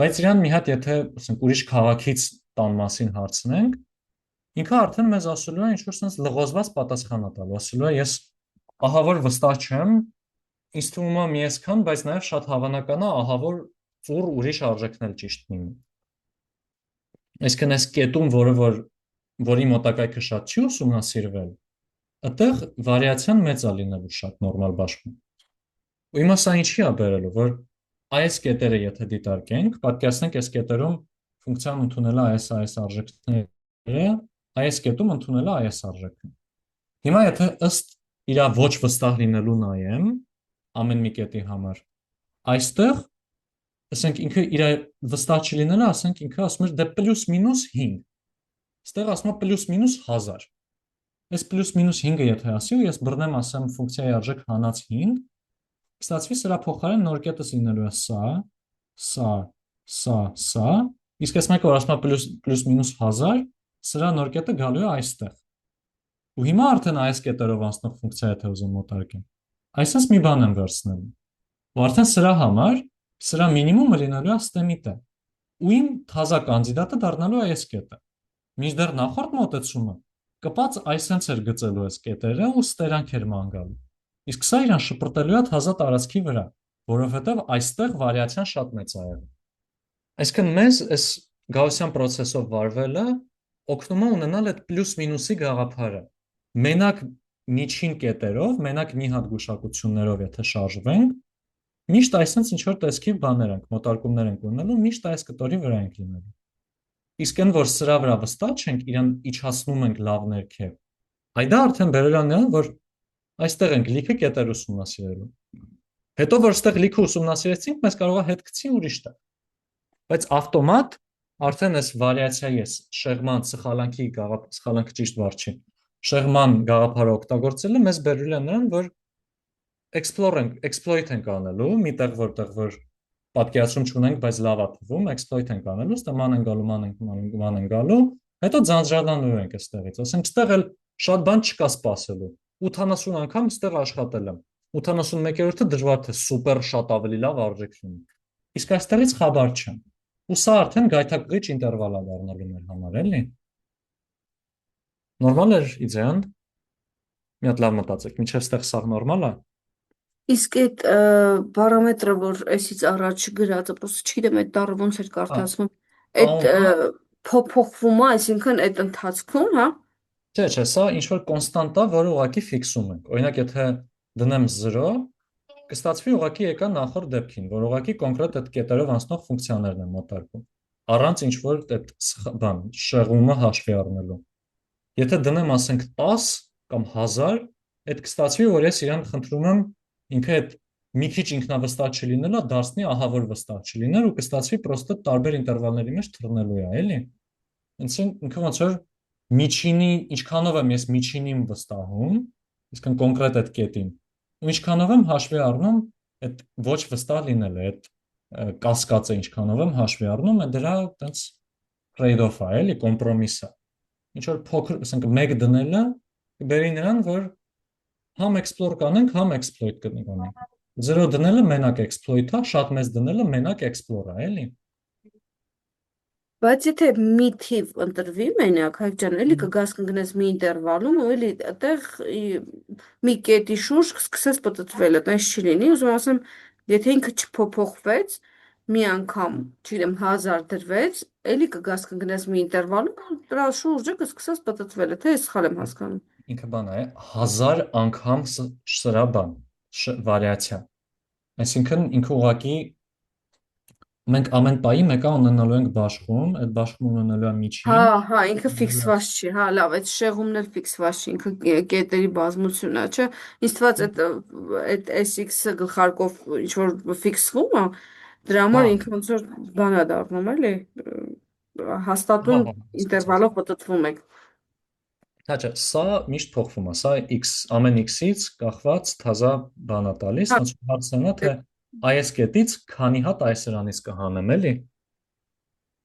Բայց իրան մի հատ եթե, ասենք, ուրիշ քաղաքից տան մասին հարցնենք, ինքը արդեն մեզ ասելու է ինչ-որ sense լղոզված պատասխան է տալու, ասելու է ես ահա որ վստահ չեմ, ինձ թվում է մի այսքան, բայց նաև շատ հավանական է ահա որ ծուռ ուրիշ արժեքն էլ ճիշտ լինի։ Այսինքն այս կետում, որի մոտակայքը շատ չի ուսումնասիրվել, այդտեղ վարիացիան մեծ է լինելու շատ նորմալ բաշխում։ Ու հիմա սա ինչի է բերելու, որ այս կետերը եթե դիտարկենք, պատկերացնենք այս կետերում ֆունկցիան ընդունել է այս արժեքները, այս կետում ընդունել է այս արժեքը։ Հիմա եթե ըստ իր ոչ վստահ լինելու նայեմ ամեն մի կետի համար, այստեղ ասենք ինքը իր վստահ չլինելը, ասենք ինքը ասում էր դե պլյուս մինուս 5։ Այստեղ ասում է պլյուս մինուս 1000։ Այս պլյուս մինուս 5-ը եթե ասի ու ես բռնեմ ասեմ ֆունկցիայի արժեք հանած 5, կստացվի սրա փոխարեն նոր կետս լինելու է սա, իսկ այս մեկը որ ասում է պլյուս մինուս 1000, սրա նոր կետը գալու է այստեղ։ Ու հիմա արդեն այս կետերով անցնող ֆունկցիա եթե ուզում մոտարկեմ, այսպես մի բան եմ վերցնելու։ Ու արդեն սրա համար սրա մինիմումը լինելու է ստեմի տե։ Ու իմ թազա կանդիդատը դառնալու է այս կետը։ Մինչդեռ նախորդ մոտեցումը կպած այսենց էր գծելու այս կետերը ու ստերանք էր ման գալու։ Իսկ սա իրան շպրտելու է թազա տարածքի վրա, որովհետև այստեղ վարիացիան շատ մեծ է եղել։ Այսինքն մեզ այս գաուսյան process-ով վարվելը օգնում է ունենալ այդ պլյուս մինուսի գաղափարը։ Մենակ միջին կետերով, մենակ մի հատ գուշակություններով եթե շարժվենք, միշտ այսպես ինչ որ տեսքի բաներ ենք, մոտարկումներ ենք ունենալու, միշտ այս կտորի վրա ենք լինելու։ Իսկ այն որ սրա վրա վստահ չենք, իրան իջացնում ենք լավ ներքև։ Այ դա արդեն բերելան է, որ այստեղ ենք լիքը կետեր ուսումնասիրելու։ Հետո որ այստեղ լիքը ուսումնասիրեցինք, մեզ կարող է հետ գցի ուրիշ տեղ։ Բայց ավտոմատ արդեն այս վարիացիայի էս շեղման սխալանքի ճիշտ բառ չի։ Շեղման գաղափարը օգտագործելը մեզ բերել է նրան, որ exploit ենք անելու, միտեղ որտեղ որ պատկերացում չունենք, բայց լավ է թվում, exploit ենք անելու, ստե ման են գալու, հետո ձանձրանալու ենք այստեղից։ Ասենք այստեղ էլ շատ բան չկա սպասելու։ 80 անգամ այստեղ աշխատել եմ։ 81-րդը դժվար թե սուպեր շատ ավելի լավ արժեք լինի։ Իսկ այստեղից խաբար չեմ։ Ու սա արդեն գայթակղիչ ինտերվալ է դառնալու մեր համար, էլի։ Նորմալ է իդեան։ Մի հատ լավ մտածեք, մինչև այստեղ սա նորմալ է։ Իսկ այդ պարամետրը, որ այսից առաջ գրածը, պրոստը չգիտեմ այդ տառը ոնց էր կարդացվում, այդ փոփոխվում է, այսինքն այդ ընթացքում, հա։ Չէ, սա ինչ որ կոնստանտ է, որը ուղղակի ֆիքսում ենք։ Օրինակ, եթե դնեմ 0, կստացվի ուղղակի եկա նախորդ դեպքին, որ ուղղակի կոնկրետ այդ կետերով անցնող ֆունկցիաներն են մոտարկվում։ Առանց ինչ որ այդ բան շեղումը հաշվի առնելու։ Եթե դնեմ ասենք 10 կամ 1000, այդ կստացվի, որ ես իրան խնդրում եմ ինքը այդ մի քիչ ինքնավստահ չլինելը դարձնի ահավոր վստահ չլիներ ու կստացվի պրոստը տարբեր ինտերվալների մեջ թռնելու է, էլի։ Ինքը ոնց որ միջինի ինչքանով եմ ես միջինին վստահում, իսկն կոնկրետ այդ կետին, ու ինչքանով եմ հաշվի առնում այդ ոչ վստահ լինելը, այդ կասկածը ինչքանով եմ հաշվի առնում, է դրա այտենց trade-off է, էլի, կոմպրոմիս է։ Ինչ որ փոքր, ասենք 1 դնելը կբերի նրան, որ համ explore կանենք, համ exploit կնենք։ 0 դնելը մենակ exploit-ա, շատ մեծ դնելը մենակ explore-ա, էլի։ Բայց եթե մի թիվ ընտրվի մենակ, Հայկ ջան, էլի կգաս կընկնես մի ինտերվալում, ու էլի այդտեղ մի կետի շուրջ սկսես պտտվել, այտենց չի լինի, ուզում ասեմ, եթե ինքը չփոփոխվեց, մի անգամ, չգիտեմ, 1000 դրվեց, էլի կգաս կընկնես մի ինտերվալում, ու դրա շուրջը կսկսես պտտվել, թե ես սխալ եմ հասկանում։ Ինքը բան է, 1000 անգամ սրա բան, վարիացիա։ Այսինքն ինքը ուղղակի մենք ամեն պայի մեկը ունենալու ենք բաշխում, այդ բաշխումը ունենալու է միջին։ Հա, ինքը ֆիքսված չի, հա, լավ, այդ շեղումն էլ ֆիքսված չի, ինքը կետերի բազմությունն է, չէ։ Ինձ թվաց այդ SX-ը գլխարկով ինչ որ ֆիքսվում է, դրա համար ինքը ոնց որ բան է դառնում, էլի, հաստատուն ինտերվալով պտտվում եք։ Հա, չէ, սա միշտ փոխվում է, սա x ամեն x-ից կախված թազա բան է տալիս, ոնց որ հարցն է, թե այս կետից քանի հատ այս սրանից կհանեմ, էլի։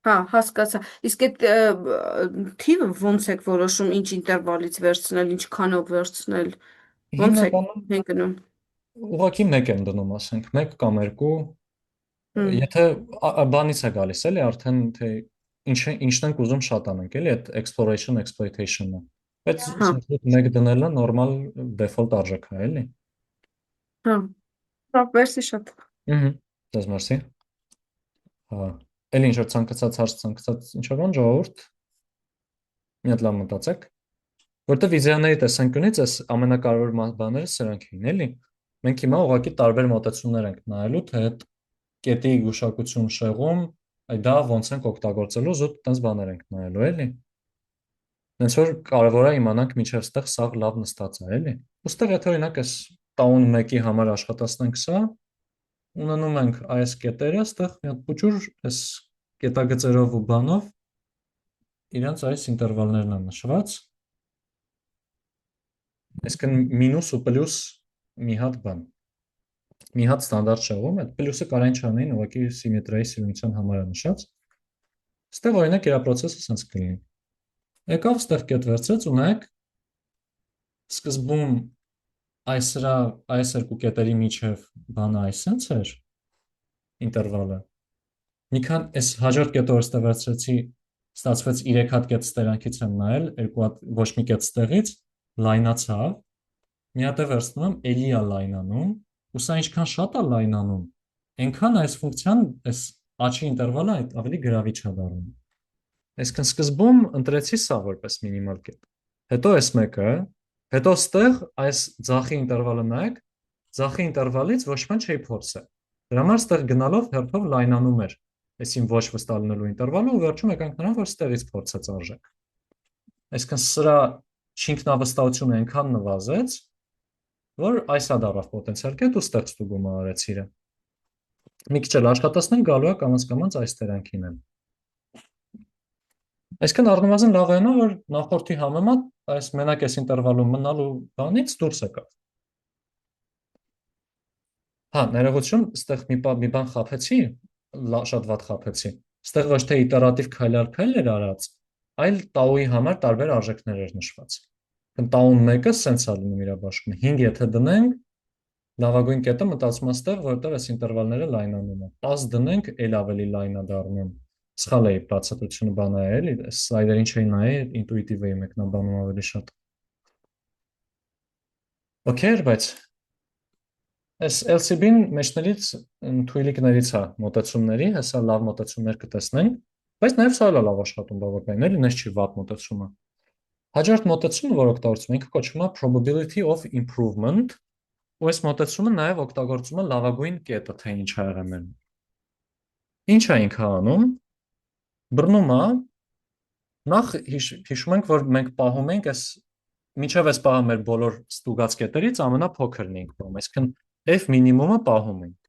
Հա, հասկացա։ Իսկ այդ թիվը ոնց եք որոշում ինչ ինտերվալից վերցնել, ինչքանով վերցնել, ոնց եք ընկնում։ Ուղղակի 1 եմ դնում, ասենք, 1 կամ 2, եթե բանից է գալիս, էլի, արդեն թե ինչն ենք ուզում շատ անենք, էլի, այդ exploration exploitation-ը։ Բայց 1 դնելը նորմալ default արժեք է, էլի։ Հա, մերսի շատ։ Դες մերսի։ Հա, էլի ինչ որ ցանկացած ինչ որ բան ժողովուրդ։ Մի հատ լավ մտածեք, որտեվ վիզիաների տեսանկյունից էս ամենակարևոր բաները սրանք էին, էլի։ Մենք հիմա ուղղակի տարբեր մոտեցումներ ենք նայելու, թե այդ կետի գուշակություն շեղում, այ դա ոնց ենք օգտագործելու, զուտ տես բաներ ենք նայելու, էլի։ Հենց որ կարևոր է իմանանք միջև ստեղ սա լավ նստած է, էլի։ Ոստեղ եթե օրինակ էս տաուն 1-ի համար աշխատացնենք սա, ունենում ենք այս կետերը, ստեղ մի հատ փոճուր էս կետագծերով ու բանով իրանց այս ինտերվալներն են նշված։ Այսինքն մինուս ու պլյուս մի հատ բան։ Մի հատ ստանդարտ շեղում, այդ պլյուսը կարային չանեին, ուղղակի սիմետրիայի սիմուլյացիան համար է նշած։ Ստեղ օրինակ իր process-ը sense կլինի։ Եկավ ստեղ կետ վերցրեց ու նայեք Սկզբում այս երկու կետերի միջև բանը այսպես էր ինտերվալը։ Մի քան այս հաջորդ կետը որ ստե վերցրեցի, ստացվեց 3 հատ կետ ստերանքից եմ նայել, երկու հատ ոչ մի կետ ստեղից լայնացավ։ Մի հատ է վերցնում եմ, էլի է լայնանում, ու սա ինչքան շատ է լայնանում, այնքան այս ֆունկցիան, այս աչի ինտերվալը ավելի գրավիչ է դառնում։ Այսինքն սկզբում ընտրեցի սա որպես մինիմալ կետ։ Հետո այս մեկը, հետո ստեղ այս ձախի ինտերվալը նայեք, ձախի ինտերվալից ոչ ոք չի փորձել։ Դրա համար ստեղ գնալով հերթով լայնանում էր այսին ոչ վստահ լինելու ինտերվալը ու վերջում եկանք նրան, որ ստեղից փորձեց արժեք։ Այսինքն սրա չինքնավստահությունը այնքան նվազեց, որ այսա դարավ պոտենցիալ կետ ու ստեղ ստուգումը արեց իրը։ Մի քիչ էլ աշխատացնենք գալու է կամաց այս տերանքին են։ Այսինքն առնվազն լավ է նա, որ նախորդի համեմատ այս մենակ այս ինտերվալում մնալու բանից դուրս եկավ։ Հա, ներողություն, ստեղ մի բան խափեցի, շատ վատ խափեցի։ Ստեղ ոչ թե իտերատիվ քայլ էր արած, այլ տաուի համար տարբեր արժեքներ էր նշված։ Տաուն 1-ը սենց է լինում իր բաշխումը։ 5 եթե դնենք, լավագույն կետը մտածում եմ ստեղ, որտեղ այս ինտերվալները լայնանում են։ 10 դնենք, ել ավելի լայն է դառնում։ Սխալ էի բացատրությունը բանա է, էլի, սլայդերին չէի նայել, ինտուիտիվ էի մեկնաբանում ավելի շատ։ Okay, բայց այս LCB-ն մեջներից թույլիկներից է մոտեցումների, հեսա լավ մոտեցումներ կտեսնենք, բայց նաև սա էլ է լավ աշխատում բավականին, էլի, նես չի վատ մոտեցումը։ Հաջորդ մոտեցումը, որ օգտագործում ենք, կոչվում է probability of improvement, ու այս մոտեցումը նաև օգտագործում է լավագույն կետը, թե ինչ ա եղել մեր։ Ինչ է ինքը անում։ Բռնում է, նախ հիշում ենք, որ մենք պահում ենք այս մինչև այս պահը մեր բոլոր ստուգած կետերից ամենափոքրն ենք պահում, այսինքն f մինիմումը պահում ենք։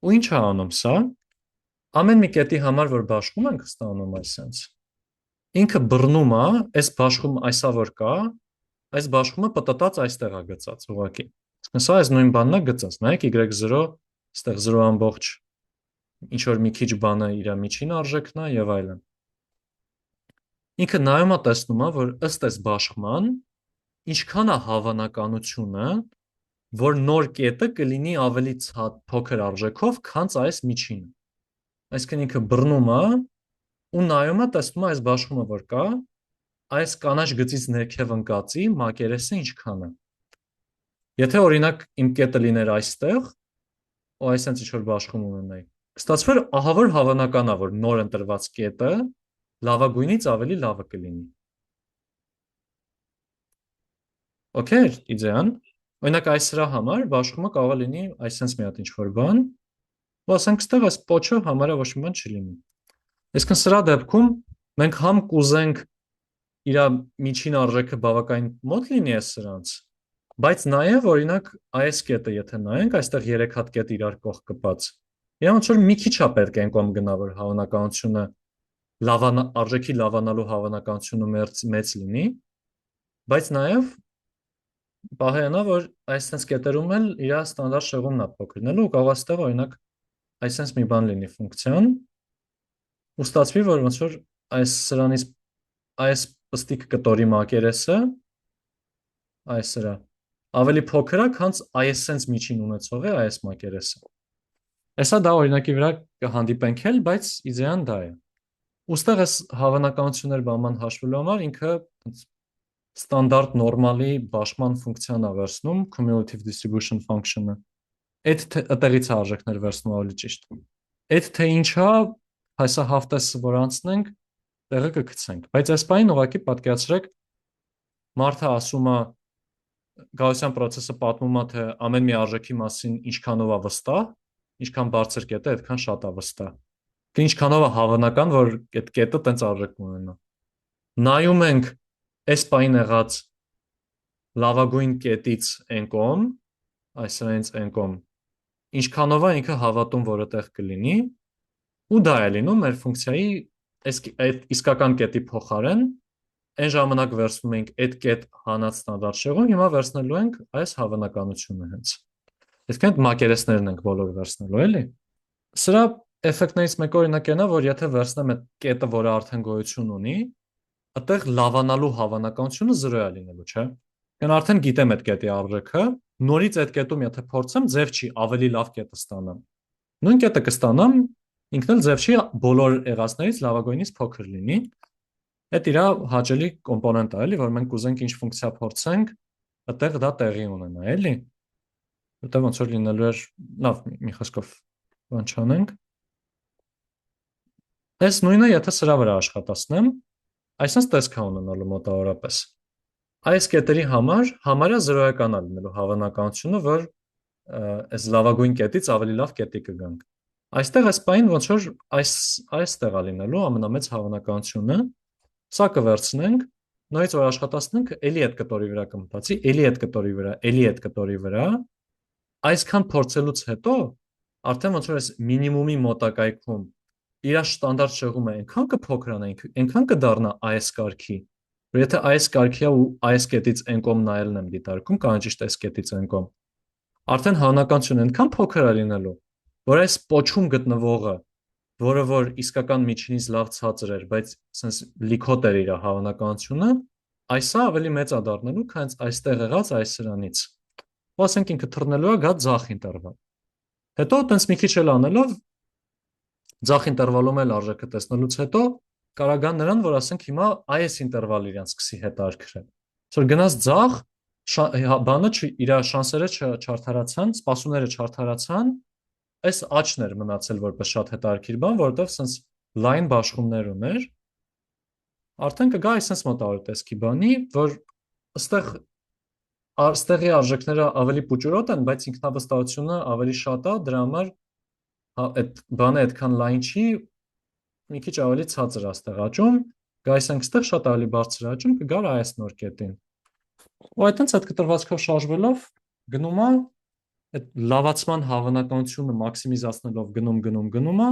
Ու ինչ է անում սա։ Ամեն մի կետի համար, որ բաշխում ենք ստանում այսպես։ Ինքը բռնում է, այս բաշխում այսա որ կա, այս բաշխումը պտտած այստեղ է գծած ուղղակի։ Այսինքն սա այս նույն բանն է գծած, նայեք y0, այստեղ 0 ինչ որ մի քիչ բանը իր միջին արժեքն է եւ այլն։ Ինքը նայում է տեսնում է, որ ըստ այս բաշխման ինչքան է հավանականությունը, որ նոր կետը կլինի ավելի փոքր արժեքով, քան այս միջինը։ Այսինքն ինքը բռնում է ու նայում է տեսնում է այս բաշխումը որ կա, այս կանաչ գծից ներքև ընկածի մակերեսը ինչքան է։ Եթե օրինակ իմ կետը լիներ այստեղ, ու այսպես ինչ որ բաշխում ունենայի, կստացվեր ահա որ հավանական է, որ նոր ընտրված կետը լավագույնից ավելի լավը կլինի։ Okay, իդեան։ Օրինակ այս սրա համար բաշխումը կարող է լինի այսպես մի հատ ինչ-որ բան, ու ասենք ստեղ այս պոչը համարյա ոչ մի բան չլինի։ Այսինքն սրա դեպքում մենք համ կուզենք իր միջին արժեքը բավականին մոտ լինի այս սրանց, բայց նաև օրինակ այս կետը եթե նայենք, այստեղ 3 հատ կետ իրար կողք կպած։ Իրանք ոնց որ մի քիչ է պետք է անկամ գնա որ հավանականությունը արժեքի լավանալու հավանականությունը մեծ լինի, բայց նաև պահեանա որ այսպես կետերում էլ իր ստանդարտ շեղումն է փոքրնելու ու կարող է ստեղ օրինակ այսպես մի բան լինի ֆունկցիան ու ստացվի որ ոնց որ այս սրանից այս պստիկ կտորի մակերեսը այս սրա ավելի փոքր է, քան այսպես միջին ունեցող է այս մակերեսը։ Այսա դա օրինակի վրա կհանդիպենք էլ, բայց իդեան դա է։ Ուստեղ այս հավանականություններ բաման հաշվելու համար ինքը ստանդարտ նորմալի բաշխման ֆունկցիան է վերցնում cumulative distribution function-ը։ Այդ այդտեղից է արժեքներ վերցնում ավելի ճիշտ։ Այդ թե ինչա, հեսա հաղթեսը որ անցնենք, տեղը կգցենք։ Բայց այս բանին ուղղակի պատկերացրեք, մարդը ասում է գաուսյան process-ը պատմում է թե ամեն մի արժեքի մասին ինչքանով է վստահ, ինչքան բարձր կետը, այդքան շատ է վստահ։ Ինչքանով է հավանական, որ այդ կետը տենց արժեք ունենա։ Նայում ենք այս պայն եղած լավագույն կետից encom, այսինքն encom, ինչքանով է ինքը հավատում, որ այդտեղ կլինի, ու դա է լինում մեր ֆունկցիայի այդ իսկական կետի փոխարեն, այն ժամանակ վերցնում ենք այդ կետ հանած ստանդարտ շեղում, հիմա վերցնելու ենք այս հավանականությունը հենց։ Այսինքն մակերեսներն ենք բոլոր վերցնելու, էլի։ Սրա էֆեկտներից մեկը օրինակ այնա, որ եթե վերցնեմ այդ կետը, որը արդեն գոյություն ունի, այդտեղ լավանալու հավանականությունը 0 է լինելու, չէ՞։ Կան արդեն գիտեմ այդ կետի արժեքը, նորից այդ կետում եթե փորձեմ, ձև չի ավելի լավ կետը ստանամ։ Նույն կետը կստանամ, ինքն էլ ձև չի բոլոր եղածներից լավագույնից փոքր լինի։ Այդ իրա հաճելի կոմպոնենտ է, էլի, որ մենք կուզենք ինչ ֆունկցիա փորձենք, այդտեղ դա տեղի ունենա, էլի։ Որտեղ ոնց որ լինելու էր, լավ, մի խոսքով բան չանենք։ Այս նույնը եթե սրա վրա աշխատացնեմ, այսինքն տեսք է ունենալու մոտավորապես։ Այս կետերի համար համարյա 0-ական է լինելու հավանականությունը, որ այս լավագույն կետից ավելի լավ կետի կգանք։ Այստեղ այս բանին ոնց որ այստեղ է լինելու ամենամեծ հավանականությունը, սա կվերցնենք, նորից որ աշխատացնենք, էլի այդ կտորի վրա կմտածի, էլի այդ կտորի վրա, էլի այդ կտորի վրա, այսքան փորձելուց հետո արդեն ոնց որ այս մինիմումի մոտակայքում իր ստանդարտ շեղումը այնքան կփոքրանա, այնքան կդառնա այս կարգի, որ եթե այս կարգի ու այս կետից այն կողմ նայելն եմ դիտարկում, կամ ճիշտ այս կետից այն կողմ, արդեն հավանականությունը այնքան փոքր է լինելու, որ այս պոչում գտնվողը, որը որ իսկական միջինից լավ ցածր էր, բայց sense լիքոտ էր իր հավանականությունը, այսա ավելի մեծ է դառնալու, քան այստեղ եղած այս սրանից։ Ու ասենք ինքը թռնելու է գա ձախ ինտերվալ։ Հետո տենց մի քիչ էլ անելով ձախ ինտերվալում էլ արժեքը տեսնելուց հետո կարող գան նրան, որ ասենք հիմա այս ինտերվալը իրենց սկսի հետաքրքրել։ Որ գնաց ձախ, բանը իր շանսերը չարթարացան, սպասումները չարթարացան, այս աչն էր մնացել որպես շատ հետաքրքիր բան, որովհետև sense line բաշխումներ ուներ։ Արդեն կգա այսպես մոտավոր տեսքի բանի, որ այստեղի արժեքները ավելի պուճուրոտ են, բայց ինքնավստահությունը ավելի շատ է, դրա համար այդ բանը այդքան լայն չի, մի քիչ ավելի ցածր է այստեղ աճում, գայս ենք այստեղ շատ ավելի բարձր աճում, կգար այս նոր կետին։ Ու այդտենց այդ կտրվածքով շարժվելով գնում է այդ լավացման հավանականությունը մաքսիմիզացնելով գնում է,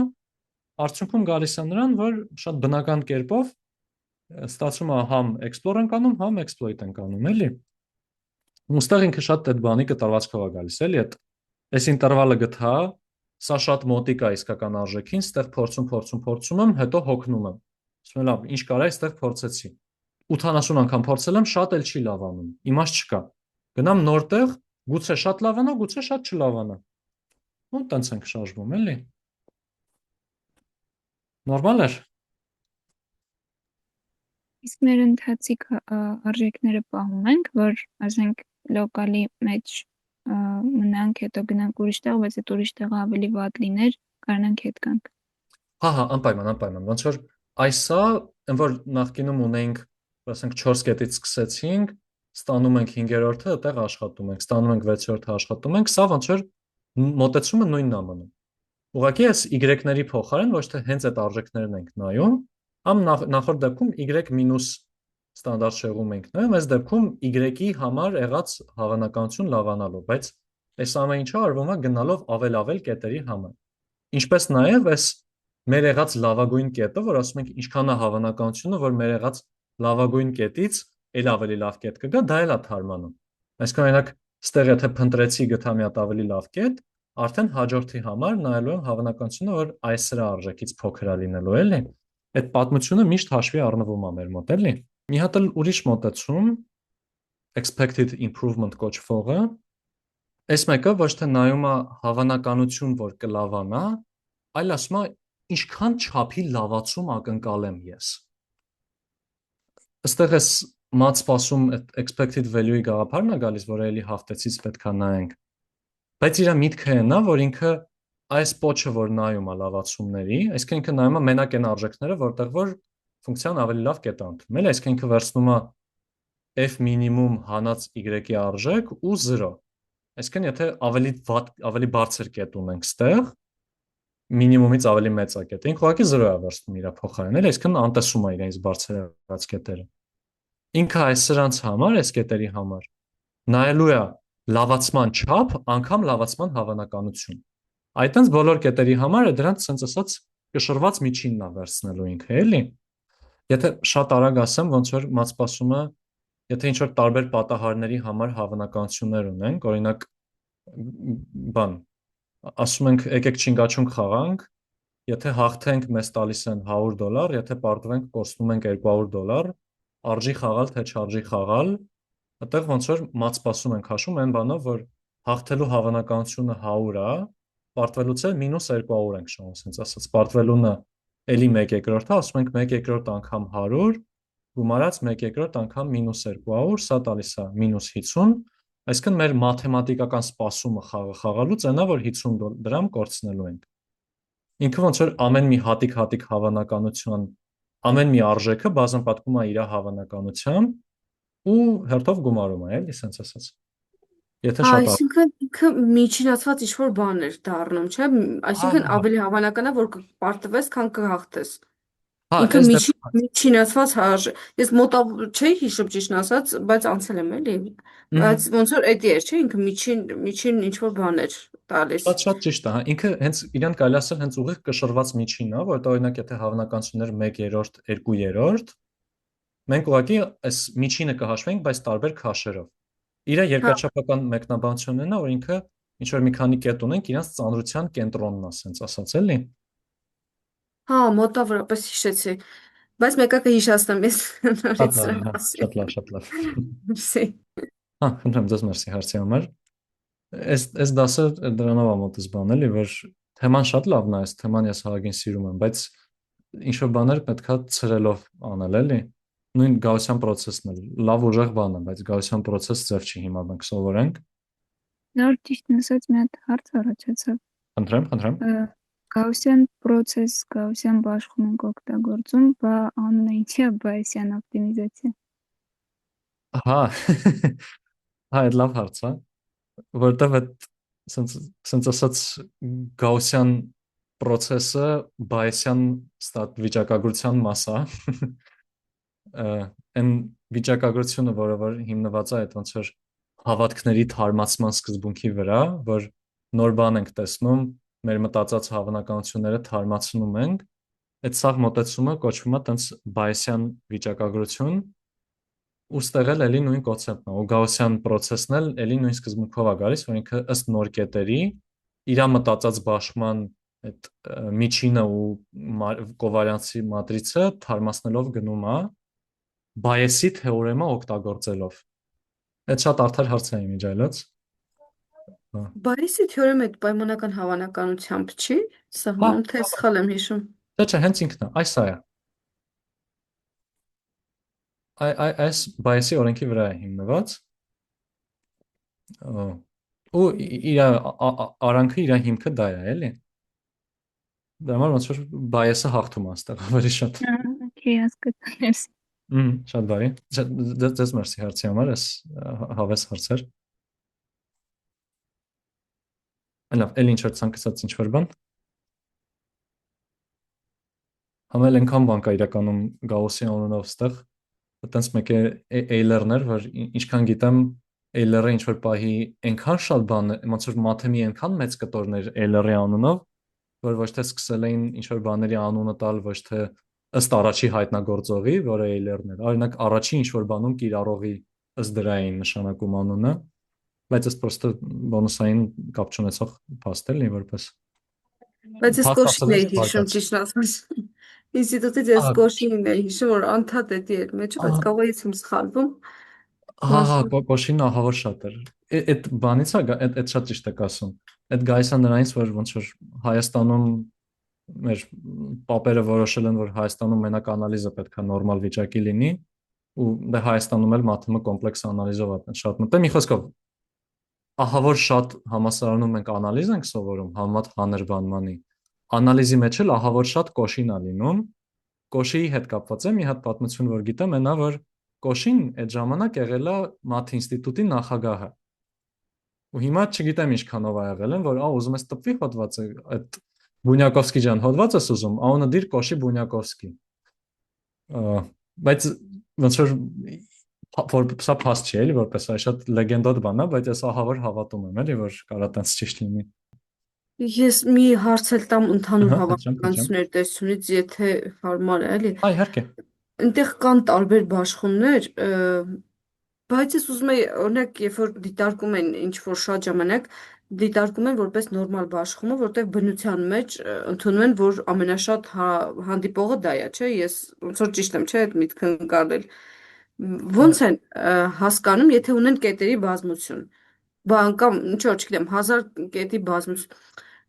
արդյունքում գալիս է նրան, որ շատ բնական կերպով ստացվում է համ explore ենք անում, համ exploit ենք անում, էլի։ Ոստեղ ինքը շատ այդ բանի կտրվածքով է գալիս, էլի, այս ինտերվալը գտա, սա շատ մոտիկ է իսկական արժեքին, ստեղ փորձում եմ, հետո հոգնում եմ։ Ասում եմ, լավ, ինչ կարա այստեղ փորձեցի։ 80 անգամ փորձել եմ, շատ էլ չի լավանում։ Իմաստ չկա։ Գնամ նորտեղ, գուցե շատ լավանա, գուցե շատ չլավանա։ Ու տենց ենք շարժվում, էլի։ Նորմալ էր։ Իսկ մեր ընթացիկ արժեքները պահում ենք, որ ասենք լոկալի մեջ մնանք, հետո գնանք ուրիշ տեղ, բայց այդ ուրիշ տեղը ավելի վատ լիներ, կարողանանք հետ գանք։ Հա, անպայման, ոնց որ այսա, այն որ նախկինում ունենք, ասենք 4 կետից սկսեցինք, ստանում ենք 5-րդը, այդտեղ աշխատում ենք, ստանում ենք 6-րդը աշխատում ենք, սա ոնց որ մոտեցումը նույնն է մնում։ Ուղղակի այս y-ների փոխարեն ոչ թե հենց այդ արժեքներն ենք նայում, ամ նախորդ դեպքում y մինուս ստանդարտ շեղում ենք նայում, այս դեպքում y-ի համար եղած հավանականություն լավանալու, բայց այս ամեն ինչը արվում է գնալով ավել կետերի համար։ Ինչպես նաև այս մեր եղած լավագույն կետը, որ ասում ենք ինչքան է հավանականությունը, որ մեր եղած լավագույն կետից էլ ավելի լավ կետ կգա, դա էլ է թարմանում։ Այսինքն օրինակ, ստեղ եթե փնտրեցի գտա մի հատ ավելի լավ կետ, արդեն հաջորդի համար նայելու եմ հավանականությունը, որ այս սրա արժեքից փոքր է լինելու, էլի։ Այդ պատմությունը միշտ հաշվի առնվում է մեր մոտ, էլի։ Մի հատ էլ ուրիշ մոտեցում expected improvement կոչվողը, այս մեկը ոչ թե նայում է հավանականություն, որ կլավանա, այլ ասում է ինչքան չափի լավացում ակնկալեմ ես։ Այստեղ էս մատ սպասում expected value-ի գաղափարն է գալիս, որը էլի հաղթեցից պետք է նայենք։ Բայց իր միտքը է նա, որ ինքը այս պոչը, որ նայում է լավացումների, այսինքն ինքը նայում է մենակ այն արժեքները, որտեղ որ ֆունկցիան ավելի լավ կետ է ընդունում, էլի, այսինքն ինքը վերցնում է f minimum հանած y-ի արժեք ու 0։ Այսինքն եթե ավելի բարձր կետ ունենք ստեղ, մինիմումից ավելի մեծ է կետը, ինքը ուղղակի 0 է վերցնում իր փոխարեն, էլի, այսինքն անտեսում է իրենից բարձրացած կետերը։ Ինքը այս սրանց համար, այս կետերի համար նայելու է լավացման չափ, անգամ լավացման հավանականություն։ Այդտենց բոլոր կետերի համար է դրանց sense ասած կշռված միջինն է վերցնելու ինքը, էլի։ Եթե շատ արագ ասեմ, ոնց որ մատ սպասումը, եթե ինչ որ տարբեր պատահարների համար հավանականություններ ունենք, օրինակ բան, ասում ենք եկեք չինգաչունգ խաղանք, եթե հաղթենք մեզ տալիս են $100, եթե պարտվենք կորցնում ենք $200, արժի խաղալ թե չարժի խաղալ, այդտեղ ոնց որ մած սպասում ենք հաշվում այն բանով, որ հաղթելու հավանականությունը 100 է, պարտվելուց էլ -200 ենք շահում, ասենց ասած, պարտվելունը էլի 1/2-ը, ասում ենք 1/2 անգամ 100, գումարած 1/2 անգամ -200, սա տալիս է -50, այսինքն մեր մաթեմատիկական սպասումը խաղը խաղալուց այնա, որ 50 դրամ կորցնելու ենք։ Ինքը ոնց որ ամեն մի հատիկ հավանականության, ամեն մի արժեքը բազմապատկում է իր հավանականությամբ ու հերթով գումարում է, էլի, սենց ասած։ Եթե շատ Այսինքն ինքը միջինացված ինչ-որ բան էր դառնում, չէ՞։ Այսինքն հա, ավելի հավանական է, որ կպարտվես, քան կհաղթես։ հա, Ինքը այս դեպքում միջինացված ես մոտավ չէի հիշում ճիշտն ասած, բայց անցել եմ էլի։ Բայց ոնց որ էդի էր, չէ՞, ինքը միջին ինչ-որ բան էր տալիս։ շատ ճիշտ է, հա, ինքը հենց իրան կարելի ասել հենց ուղիղ կշռված միջինն է, որտեղ օրինակ եթե հավանականություններ 1/3, 2/3, մենք ուղղակի այս միջինը կհաշվենք, բայց տարբեր քաշերով։ Իր Հա, երկրաչափական մեկնաբանությունն է, որ ինքը ինչ որ մի քանի կետ ունենք, իրանց ծանրության կենտրոնն է, ասենց ասած, էլի։ հա, մոտավորապես հիշեցի։ Բայց մեկը կհիշացնեմ ես Շատ նորից լավ, սրա հա, մասին։ շատ լավ, շատ լավ։ Մերսի։ Հա, խնդրեմ ձեզ մերսի հարցի համար։ Այս դասը դրանով է մոտս բան էլի, որ թեման շատ լավն է, այս թեման ես հագին սիրում եմ, բայց ինչ որ բաներ պետքա ցրելով անել էլի։ Նույն Գաուսյան process-ն էլ լավ ուժեղ բան է, բայց Գաուսյան process ձև չի հիմա մենք սովորենք։ Նոր ճիշտ ասած մի հատ հարց առաջացավ։ Խնդրեմ, խնդրեմ։ Գաուսյան process, Գաուսյան բաշխում ենք օգտագործում, բա անունը ինչի է Բայեսյան օպտիմիզացիա։ Ահա։ Հա, այդ լավ հարց է, որտեվ այդ սենց ասած Գաուսյան process-ը Բայեսյան ստատ վիճակագրության մաս է։ Այն վիճակագրությունը, որը որ հիմնված է այդ ոնց որ հավատքների թարմացման սկզբունքի վրա, որ նոր բան ենք տեսնում, մեր մտածած հավանականությունները թարմացնում ենք, այդ սաղ մոտեցումը կոչվում է տենց Բայեսյան վիճակագրություն, ու ստեղ էլ էլի նույն կոնցեպտն է, ու Գաուսյան process-ն էլ էլի նույն սկզբունքով է գալիս, որ ինքը ըստ նոր կետերի իր մտածած բաշխման այդ միջինը ու կովարյանսի մատրիցը թարմացնելով գնում է Բայեսի թեորեմը օգտագործելով։ Այդ շատ արդար հարց է իմիջայլոց։ Հա, Բայեսի թեորեմը այդ պայմանական հավանականությամբ չի հա, սահմանում, թե սխալ եմ հիշում։ դա չէ, հենց ինքն է, այս է։ Այս Բայեսի օրենքի վրա է հիմնված։ Ու իր արանքը իր հիմքը դա է, էլի։ Դա համար ոնց որ Բայեսը հաղթում է այստեղ ավելի շատ։ Okay, հասկացա։ Շատ բարի։ Ձեզ մերսի հարցի համար, այս հավես հարցեր։ Լավ, էլ ինչ որ ցանկացած ինչ որ բան։ Համել այնքան բան կա իրականում Գաուսի անունով ստեղ, այտենց մեկ է Էյլերներ, որ ինչքան գիտեմ Էյլերը ինչ որ պահի այնքան շատ բան, ոնց որ մաթեմի այնքան մեծ կտորներ Էյլերի անունով, որ ոչ թե սկսել էին ինչ որ բաների անունը տալ, ոչ թե ըստ առաջի հայտնագործողի, որը Էյլերն էր, օրինակ առաջի ինչ որ բանում կիրառողի ըստ դրա էին նշանակում անունը, բայց ըստ պրոստը բոնուսային կապ չունեցող փաստ էլի որպես Բայց ես փաստ Կոշին ասել էի ես հիշում, բարգած։ ճիշտ ասած։ Ինստիտուտից ես Կոշին էի հիշում, որ անդադ էդի էր մեջը, բայց Ահա, կարող եմ սխալվում։ հա, Մասը։ կոշին ահավոր շատ էր։ Այդ բանից է, այդ շատ ճիշտ է ասում։ Այդ գայսը նրանից, որ ոնց որ Հայաստանում մեր պապերը որոշել են, որ Հայաստանում մենակ անալիզը պետք է նորմալ վիճակի լինի, ու դե Հայաստանում էլ մաթեմը կոմպլեքս անալիզով է շատ մտնում։ Մի խոսքով, ահավոր շատ համասարանում մենք անալիզ ենք սովորում համեմատ հանր բանմանի։ Անալիզի մեջ էլ ահավոր շատ կոշին է լինում։ Կոշիի հետ կապված է մի հատ պատմություն, որ գիտեմ, այնա որ Կոշին այդ ժամանակ եղել է Մաթ ինստիտուտի նախագահը։ Ու հիմա չգիտեմ ինչքանով է եղել են, որ ուզում ես տպվի հոդվածը, այդ Բունյակովսկի ջան, հոդված ես ուզում, անունը դիր Կոշի Բունյակովսկի։ Բայց ոնց որ սա փաստ չի էլի որպես այ շատ լեգենդոտ բան է, բայց ես ահավոր հավատում եմ էլի որ կարա տենց ճիշտ լինի։ Ես մի հարց էլ տամ ընդհանուր Ահա, խնդրեմ։ հավանականությունների տեսությունից, եթե հարմար է, էլի։ Այ իհարկե։ Այնտեղ կան տարբեր բաշխումներ, բայց ես ուզում եի, օրինակ, երբ որ դիտարկում են ինչ որ շատ ժամանակ, դիտարկում են որպես նորմալ բաշխումը, որտեղ բնության մեջ ընդունում են, որ ամենաշատ հանդիպողը դա է, չէ՞, ես ոնց որ ճիշտ եմ, չէ՞, այդ միտքը ընկալել։ Ոնց են հասկանում, եթե ունեն կետերի բազմություն, կամ ինչ որ չգիտեմ, 1000 կետի բազմություն։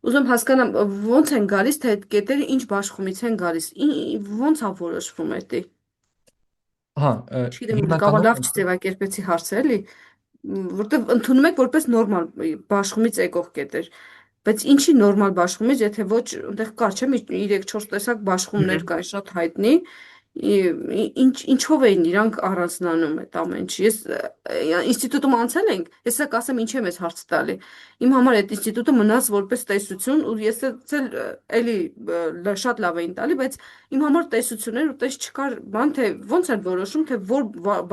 Ուզում եմ հասկանամ, ոնց են գալիս, թե այդ կետերը ինչ բաշխումից են գալիս, ոնց է որոշվում դա։ Հա, Չգիտեմ, կարող է հիմնականում լավ չձևակերպեցի հարցը, էլի, որտեվ ընդունում եք որպես նորմալ բաշխումից եկող կետեր, բայց ինչի նորմալ բաշխումից, եթե ոչ, այնտեղ կար, չէ՞, 3-4 տեսակ բաշխումներ կան, շատ հայտնի, ինչով էին իրանք առանձնանում այդ ամեն ինչ։ Ես ինստիտուտում անցել ենք, ես սա կասեմ ինչ եմ ես հարց տալի։ Իմ համար այդ ինստիտուտը մնաց որպես տեսություն, ու ես էլ էլի շատ լավ էին տալի, բայց իմ համար տեսություններ ուտես չկար, բան թե ոնց են որոշում, թե որ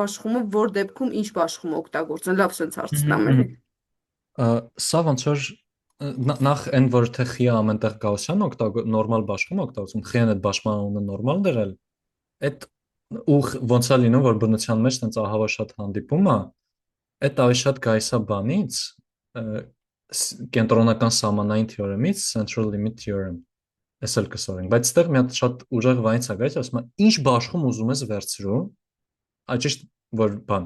բաշխումը, որ դեպքում ինչ բաշխում օգտագործեն, լավ sense հարց տամ էլի։ Սա ոնց որ նախ այն որ թե խիա ամենտեղ գաուսյան նորմալ բաշխում օգտագործում, խիան այդ բաշխմանունը նորմալ դրել, այդ ու ոնց է լինում որ բնության մեջ տենց ահավա շատ հանդիպում է, այդ ավելի շատ գայս է բանից, կենտրոնական սահմանային թեորեմից, central limit theorem, ես էլ կսորենք, բայց այդտեղ մի հատ շատ ուժեղ վայից է գալիս, ասում է ինչ բաշխում ուզում ես վերցրու, ճիշտ որ բան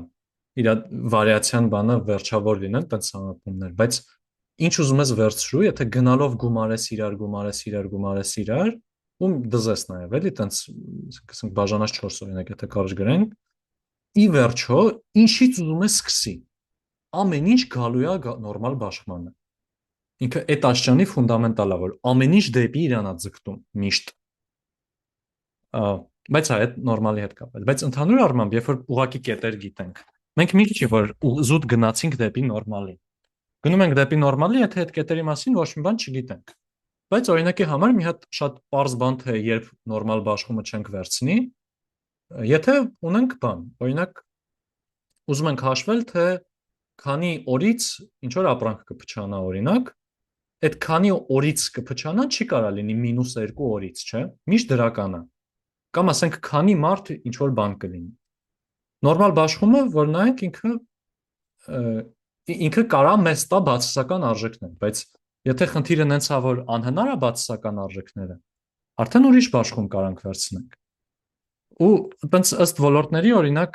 իր վարիացիան բանը վերջավոր լինեն տենց համապումներ, բայց ինչ ուզում ես վերցրու, եթե գնալով գումարես իրար, ու դզես նաև էլի տենց ասենք բաժանած 4 օրինակ եթե կարճ գրենք, ի վերջո ինչից ուզում ես սկսի, ամեն ինչ գալու է նորմալ բաշխմանը։ Ինքը այդ աշճանի ֆունդամենտալ է, որ ամեն ինչ դեպի իրան է ձգտում միշտ։ Բայց այդ նորմալի հետ կապել, բայց ընդհանուր առմամբ, երբ որ ուղակի կետեր գիտենք, մենք մի քիչ որ զուտ գնացինք դեպի նորմալի։ Գնում ենք դեպի նորմալի, եթե այդ կետերի մասին ոչ մի բան չգիտենք։ Բայց օրինակի համար մի հատ շատ པարզ բան թե երբ նորմալ բաշխումը չենք վերցնի, եթե ունենք բան, օրինակ ուզում ենք հաշվել, թե քանի օրից ինչ որ ապրանք կփչանա օրինակ, այդ քանի օրից կփչանա չի կարա լինի -2 օրից, չէ՞։ Միշտ դրական է։ Կամ ասենք քանի մարդ ինչ որ բան կլինի։ Նորմալ բաշխումը, որ նայենք ինքը կարա մեզ տա բացասական արժեքներ, բայց եթե խնդիրը նենց է որ անհնար է բացասական արժեքները, արդեն ուրիշ բաշխում կարանք վերցնենք։ Ու տենց ըստ ոլորտների օրինակ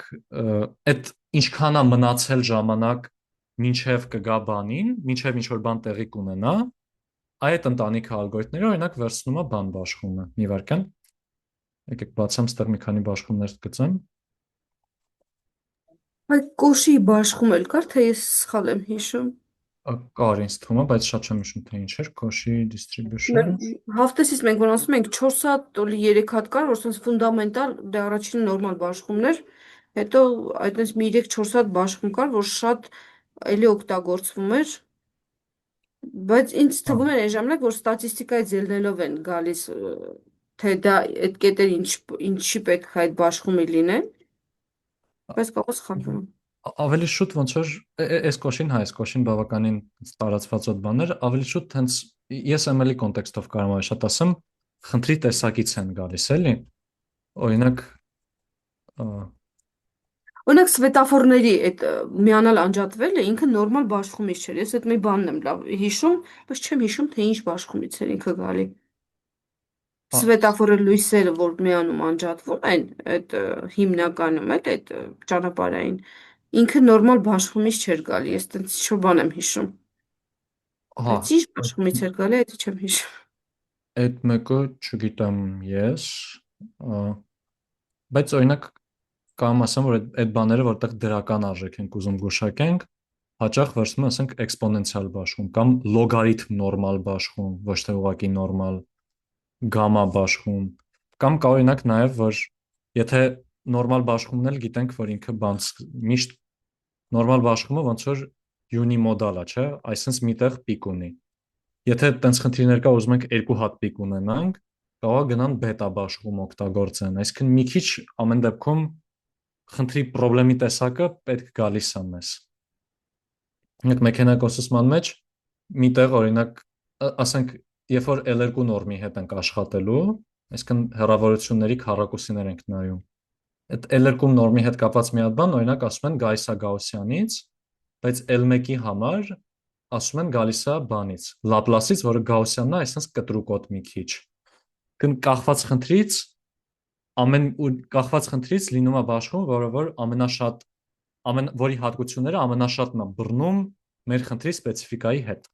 այդ ինչքան է մնացել ժամանակ մինչև կգա բանին, մինչև ինչ որ բան տեղի կունենա, այդ ընտանիքը ալգորիթմները օրինակ վերցնում է բան բաշխումը։ Մի վարքան։ Եկեք բացեմ ստեղ մի քանի բաշխումներ գծեմ։ Այդ կոշի բաշխում էլ կար, թե ես սխալ եմ հիշում։ Կար ինձ թվում է, բայց շատ չեմ հիշում թե ինչ էր, Cauchy distribution։ Հաղթեսից մենք որ ասում ենք 4 հատ, 3 հատ կար, որ sense ֆունդամենտալ, դե առաջինը նորմալ բաշխումներ, հետո այդպես մի 3-4 հատ բաշխում կար, որ շատ էլի օգտագործվում էր, բայց ինձ թվում էր այն ժամանակ, որ ստատիստիկայից ելնելով են գալիս, թե դա այդ կետերը ինչի պետք է այդ բաշխումի լինեն, բայց կարող սխալվում եմ։ Ավելի շուտ ոնց որ այս կոշին, այս կոշին բավականին տարածված od բաներ, ավելի շուտ հենց ես ML-ի կոնտեքստով կարող եմ շատ ասեմ, խնդրի տեսակից են գալիս, էլի։ Օրինակ սվետաֆորների այդ միանալ անջատվելը ինքը նորմալ բաշխումից չէր։ Ես այդ մի բանն եմ լավ հիշում, բայց չեմ հիշում թե ինչ բաշխումից էր ինքը գալի։ Սվետաֆորը լույսերը, որ միանում անջատվում են, այդ հիմնականում էլ այդ ճանապարհային, ինքը նորմալ բաշխումից չէր գալի։ Ես տենց ինչ-որ բան եմ հիշում։ Բայց ինչ բաշխումից էր գալի, այդ չեմ հիշում։ Այդ մեկը չգիտեմ ես, բայց օրինակ կամ ասեմ, որ այդ բաները, որտեղ դրական արժեք ենք ուզում գուշակենք, հաճախ վերցնում են, ասենք, էքսպոնենցիալ բաշխում կամ լոգարիթմ նորմալ բաշխում, ոչ թե ուղղակի նորմալ գամմա բաշխում, կամ կա օրինակ նաև, որ եթե նորմալ բաշխումն էլ գիտենք, որ ինքը բան միշտ նորմալ բաշխումը ոնց որ յունիմոդալ է, չէ, այսինքն միտեղ պիկ ունի։ Եթե տենց խնդիրներ կա, ուզում ենք 2 հատ պիկ ունենանք, կարող է գնան բետա բաշխում օգտագործեն, այսինքն մի քիչ ամեն դեպքում խնդրի խնդրի տեսակը պետք գալիս է մեզ։ Այդ մեքենիկոսման մեջ միտեղ օրինակ ասենք երբ որ L2 նորմի հետ ենք աշխատելու, այսինքն հեռավորությունների քառակուսիներ ենք նայում։ Այդ L2 նորմի հետ կապված մի հատ բան, օրինակ ասում են գալիս է Գաուսյանից, բայց L1-ի համար ասում են գալիս է բանից, Լապլասից, որը Գաուսյանն է, այսինքն կտրուկոտ մի քիչ։ Կախված խնդրից կախված խնդրից լինում է բաշխում, որ որի հատկությունները ամենաշատն են բռնում մեր խնդրի սպეციფიკայի հետ։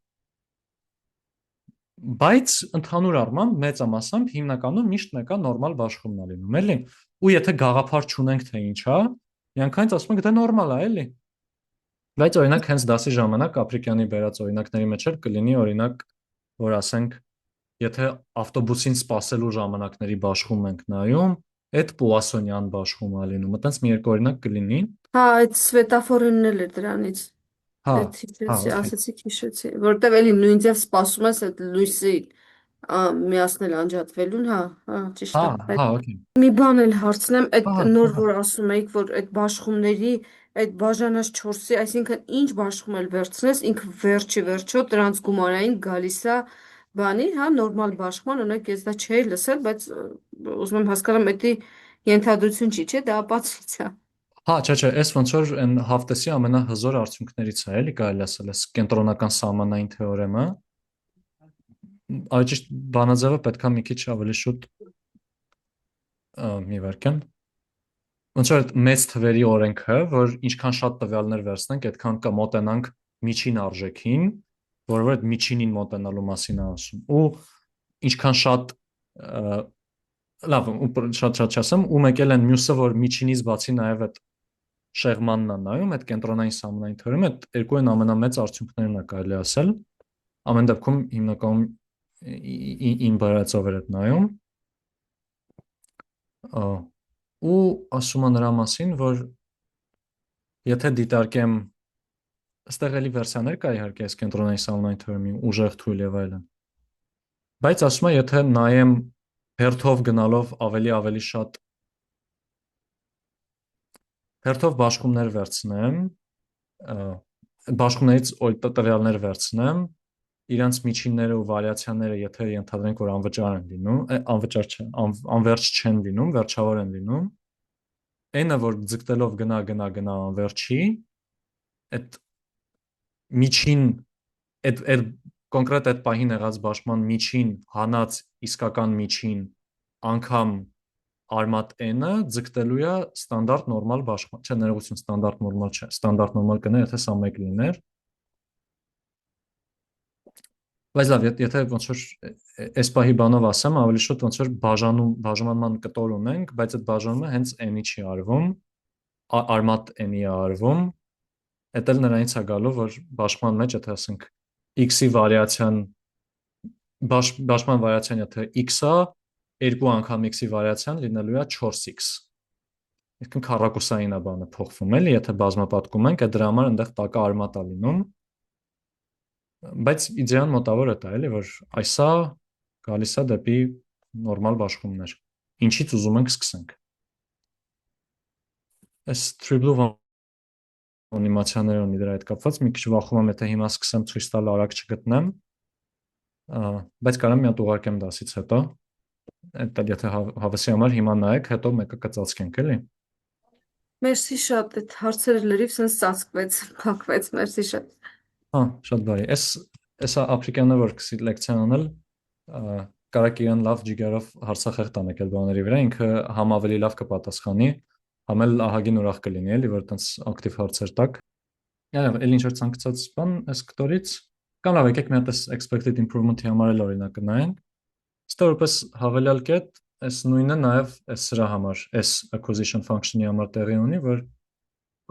Բայց ընդհանուր առմամբ մեծամասամբ հիմնականում միշտ մեկը նորմալ բաշխումն է լինում, էլի։ Ու եթե գաղափար չունենք թե ինչա, միանգամից ասում ենք դա նորմալ է, էլի։ Բայց օրինակ հենց դասի ժամանակ Ապրիկյանի բերած օրինակների մեջ էլ կլինի օրինակ, որ ասենք, եթե ավտոբուսին սպասելու ժամանակների բաշխում ենք նայում, այդ Պուասոնյան բաշխում է լինում։ Այտենց մի երկու օրինակ կլինի։ Հա, այդ սվետաֆորինն էլ էր դրանից։ Հա, Այդ հա, հիշեցի, օքեյ։ ասացի հիշեցի, որտեվ էլի նույն ձև սպասում ես այդ լույսի միացնել անջատվելուն, հա, ճիշտ Հա, է։ հա, օքեյ։ Մի բան էլ հարցնեմ, այդ Հա, նոր հա։ որ ասում էիք, որ այդ բաշխումների, այդ բաժանած 4-ի, այսինքն ինչ բաշխում էլ վերցնես, ինքը վերջի վերջո դրանց գումարային գալիս է բանի, հա, նորմալ բաշխման, օրինակ ես դա չէի լսել, բայց ուզում եմ հասկանամ, դա ենթադրություն չի, չէ՞, դա ապացույց է։ Հա, չէ, այս ոնց որ այն Հաֆտեսի ամենահզոր արդյունքներից է, էլի կարելի ասել, այս կենտրոնական սահմանային թեորեմը։ Այդ ճիշտ բանաձևը պետքա մի քիչ ավելի շուտ մի վարքան։ Ոնց որ այդ մեծ թվերի օրենքը, որ ինչքան շատ տվյալներ վերցնենք, այդքան կմոտենանք միջին արժեքին, որը այդ միջինին մոտենալու մասին է ասում։ Ու ինչքան շատ լավ, ու շատ չասեմ, ու մեկ էլ են մյուսը, որ միջինից բացի նաև այդ շեղմանն է նայում, այդ կենտրոնային սահմանային թեորեմը, այդ երկու են ամենամեծ արդյունքներն է կարելի ասել։ Ամեն դեպքում հիմնականում ին բարացով էր այդ նայում։ Ու ասում է նրա մասին, որ եթե դիտարկեմ, այստեղ էլի վերսիաներ կա իհարկե այս կենտրոնային սահմանային թեորեմի ուժեղ թույլ եւ այլն։ Բայց ասում է, եթե նայեմ հերթով գնալով ավելի շատ հերթով բաշխումներ վերցնեմ, բաշխումներից տվյալներ վերցնեմ, իրանց միջինները ու վարիացիաները, եթե ենթադրենք, որ անվճար են լինում, անվճար չեն, անվերջ չեն լինում, վերջավոր են լինում, n-ը որ ձգտելով գնա անվերջի, այդ միջին այդ կոնկրետ այդ պահին եղած բաշխման միջին հանած իսկական միջին անգամ արմատ n-ը ձգտելու է ստանդարտ նորմալ բաշխման, չէ, ներողություն, ստանդարտ նորմալ չէ, ստանդարտ նորմալ կներ, եթե սա 1 լիներ։ Բայց լավ, եթե ոնց որ այս պահի բանով ասեմ, ավելի շուտ ոնց որ բաժանման կտոր ունենք, բայց այդ բաժանումը հենց n-ի չի արվում, արմատ n-ի է արվում։ Այդ էլ նրանից է գալու, որ բաշխման մեջ, եթե ասենք x-ի վարիացիան բաշխման վարիացիան եթե x-ը, երկու անգամ x-ի վարիացիան լինելու է 4x։ Իսկ քառակուսային է բանը փոխվում էլի, եթե բազմապատկում ենք, այդ դրա համար այնտեղ տակը արմատ է լինում։ Բայց իդեան մոտավոր է դա էլի, որ այսա գալիս է դեպի նորմալ բաշխումներ։ Ինչից ուզում ենք սկսենք։ Այս Trible անիմացիաները ունի դրա հետ կապված, մի քիչ վախում եմ, եթե հիմա սկսեմ ցույց տալ արագ չգտնեմ, բայց կարամ մի հատ ուղարկեմ դասից հետո, այդ եթե հավեսի համար հիմա նայեք, հետո մեկը կծածկենք, էլի։ Մերսի շատ, այդ հարցերը լրիվ սենց ծածկվեց, փակվեց, մերսի շատ։ Հա, շատ բարի։ Էսա Ապրիկյանը որ կսի լեկցիան անել, կարակ իրան լավ ջիգարով հարցախեղ տանեք այդ բաների վրա, ինքը համ ավելի լավ կպատասխանի, համ էլ ահագին ուրախ կլինի, էլի, որ տենց ակտիվ հարցեր տակ։ Եվ էլ ինչ որ ցանկացած բան այս կտորից կամ լավ եկեք մի հատ expected improvement-ի համար էլ օրինակը նայենք։ Ստե որպես հավելյալ կետ, այս նույնը նաև այս սրա համար, այս acquisition function-ի համար տեղի ունի, որ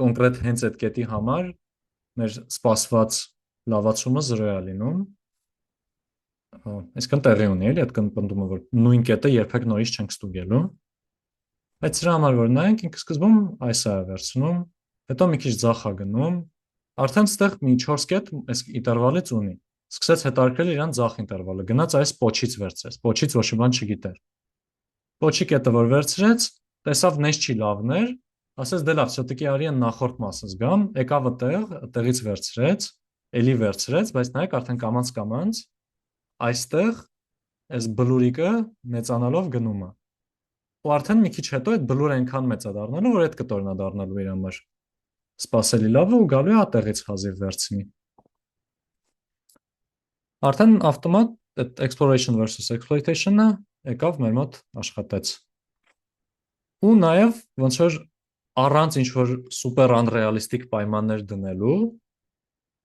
կոնկրետ հենց այդ կետի համար մեր սպասված լավացումը 0 է լինում։ Այսինքն տեղի ունի էլի այդ կընդումը, որ նույն կետը երբեք նորից չենք ստուգելու։ Բայց սրա համար որ նայենք, ինքը սկզբում այս է վերցնում, հետո մի քիչ ձախ է գնում, արդեն ստեղ մի 4 կետ այս ինտերվալից ունի։ Սկսեց հետարկել իրան ձախ ինտերվալը, գնաց այս պոչից վերցրեց, պոչից ոչ մի բան չգիտեր։ Պոչի կետը որ վերցրեց, տեսավ նես չի լավներ, ասեց դե լավ, շտկի արի այն նախորդ մասը զգամ, եկավ այդտեղից վերցրեց, էլի վերցրեց, բայց նայեք արդեն կամած այստեղ այս բլուրիկը մեծանալով գնում է։ Ու արդեն մի քիչ հետո այդ բլուրը այնքան մեծ է դառնալու, որ այդ կտորն է դառնալու իր համար սпасելի լավը ու գալու է ատեղից հազիվ վերցնի։ Արդեն ավտոմատ այդ exploration versus exploitation-ը եկավ մեր մոտ աշխատեց։ ու նաև ոնց որ առանց ինչ որ սուպեր անռեալիստիկ պայմաններ դնելու,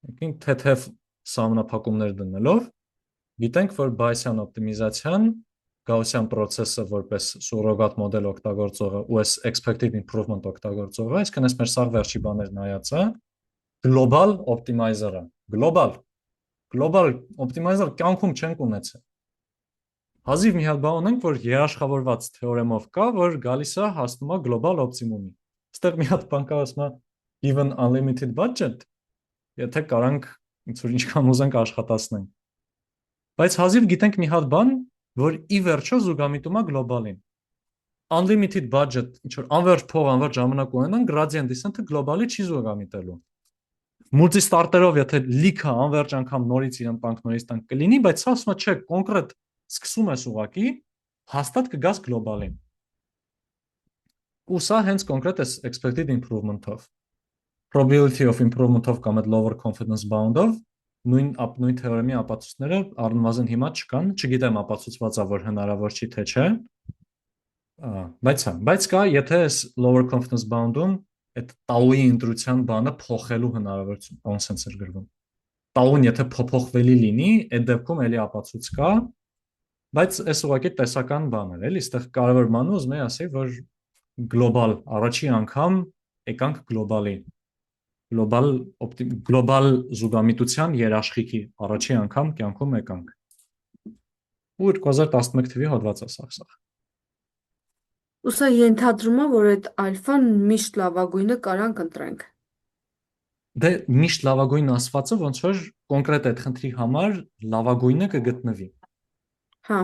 եկին թեթև սահմանափակումներ դնելով, գիտենք, որ Bayesian օպտիմիզացիան Gaussian process-ը որպես սուրոգատ մոդել օգտագործողը ու այս expected improvement օգտագործողը, այսինքն այս մեր սաղ վերջի բաներ նայածը global optimizer-ը, global optimizer կյանքում չենք ունեցել։ Հազիվ մի հատ բան ունենք, որ երաշխավորված թեորեմով կա, որ գալիս է հասնում է global optimum-ի։ Այստեղ մի հատ բան կա, ասում է given unlimited budget, եթե կարանք ինչ որ ինչքան ուզենք աշխատացնենք։ Բայց հազիվ գիտենք մի հատ բան, որ ի վերջո զուգամիտում է գլոբալին։ Unlimited budget, ինչ որ անverջ փող, անverջ ժամանակ ունենան, gradient descent-ը գլոբալի չի զուգամիտելու։ Multi-starter-ով եթե լիքը անverջ անգամ նորից իրեն տանք, նորից տանք կլինի, բայց սա ասում է չէ, կոնկրետ սկսում ես ուղակի, հաստատ կգաս գլոբալին։ Ու սա հենց կոնկրետ է expected improvement-ով։ Probability of improvement-ով կամ այդ lower confidence bound-ով նույն թեորեմի ապացույցները առնվազն հիմա չկան, չգիտեմ ապացուցված է որ հնարավոր չի թե չէ, բայց կա, եթե այս lower confidence bound-ում այդ tau-ի ընտրության բանը փոխելու հնարավորություն, consensus էր գրվում։ Tau-ն եթե փոփոխվելի լինի, այդ դեպքում էլի ապացույց կա, բայց այս ուղղակի տեսական բան է, էլի, այստեղ կարևոր բանը ուզում եմ ասել, որ global առաջի անգամ եկանք global զուգամիտության երաշխիքի առաջի անգամ կյանքում եկանք։ Ու 2011 թվականի հոդված է սա։ Ուսա ենթադրում է, որ այդ ալֆան միշտ լավագույնը կարանք ընտրենք։ Դե միշտ լավագույն ասվածը ոնց որ կոնկրետ այդ խնդրի համար լավագույնը կգտնվի։ Հա։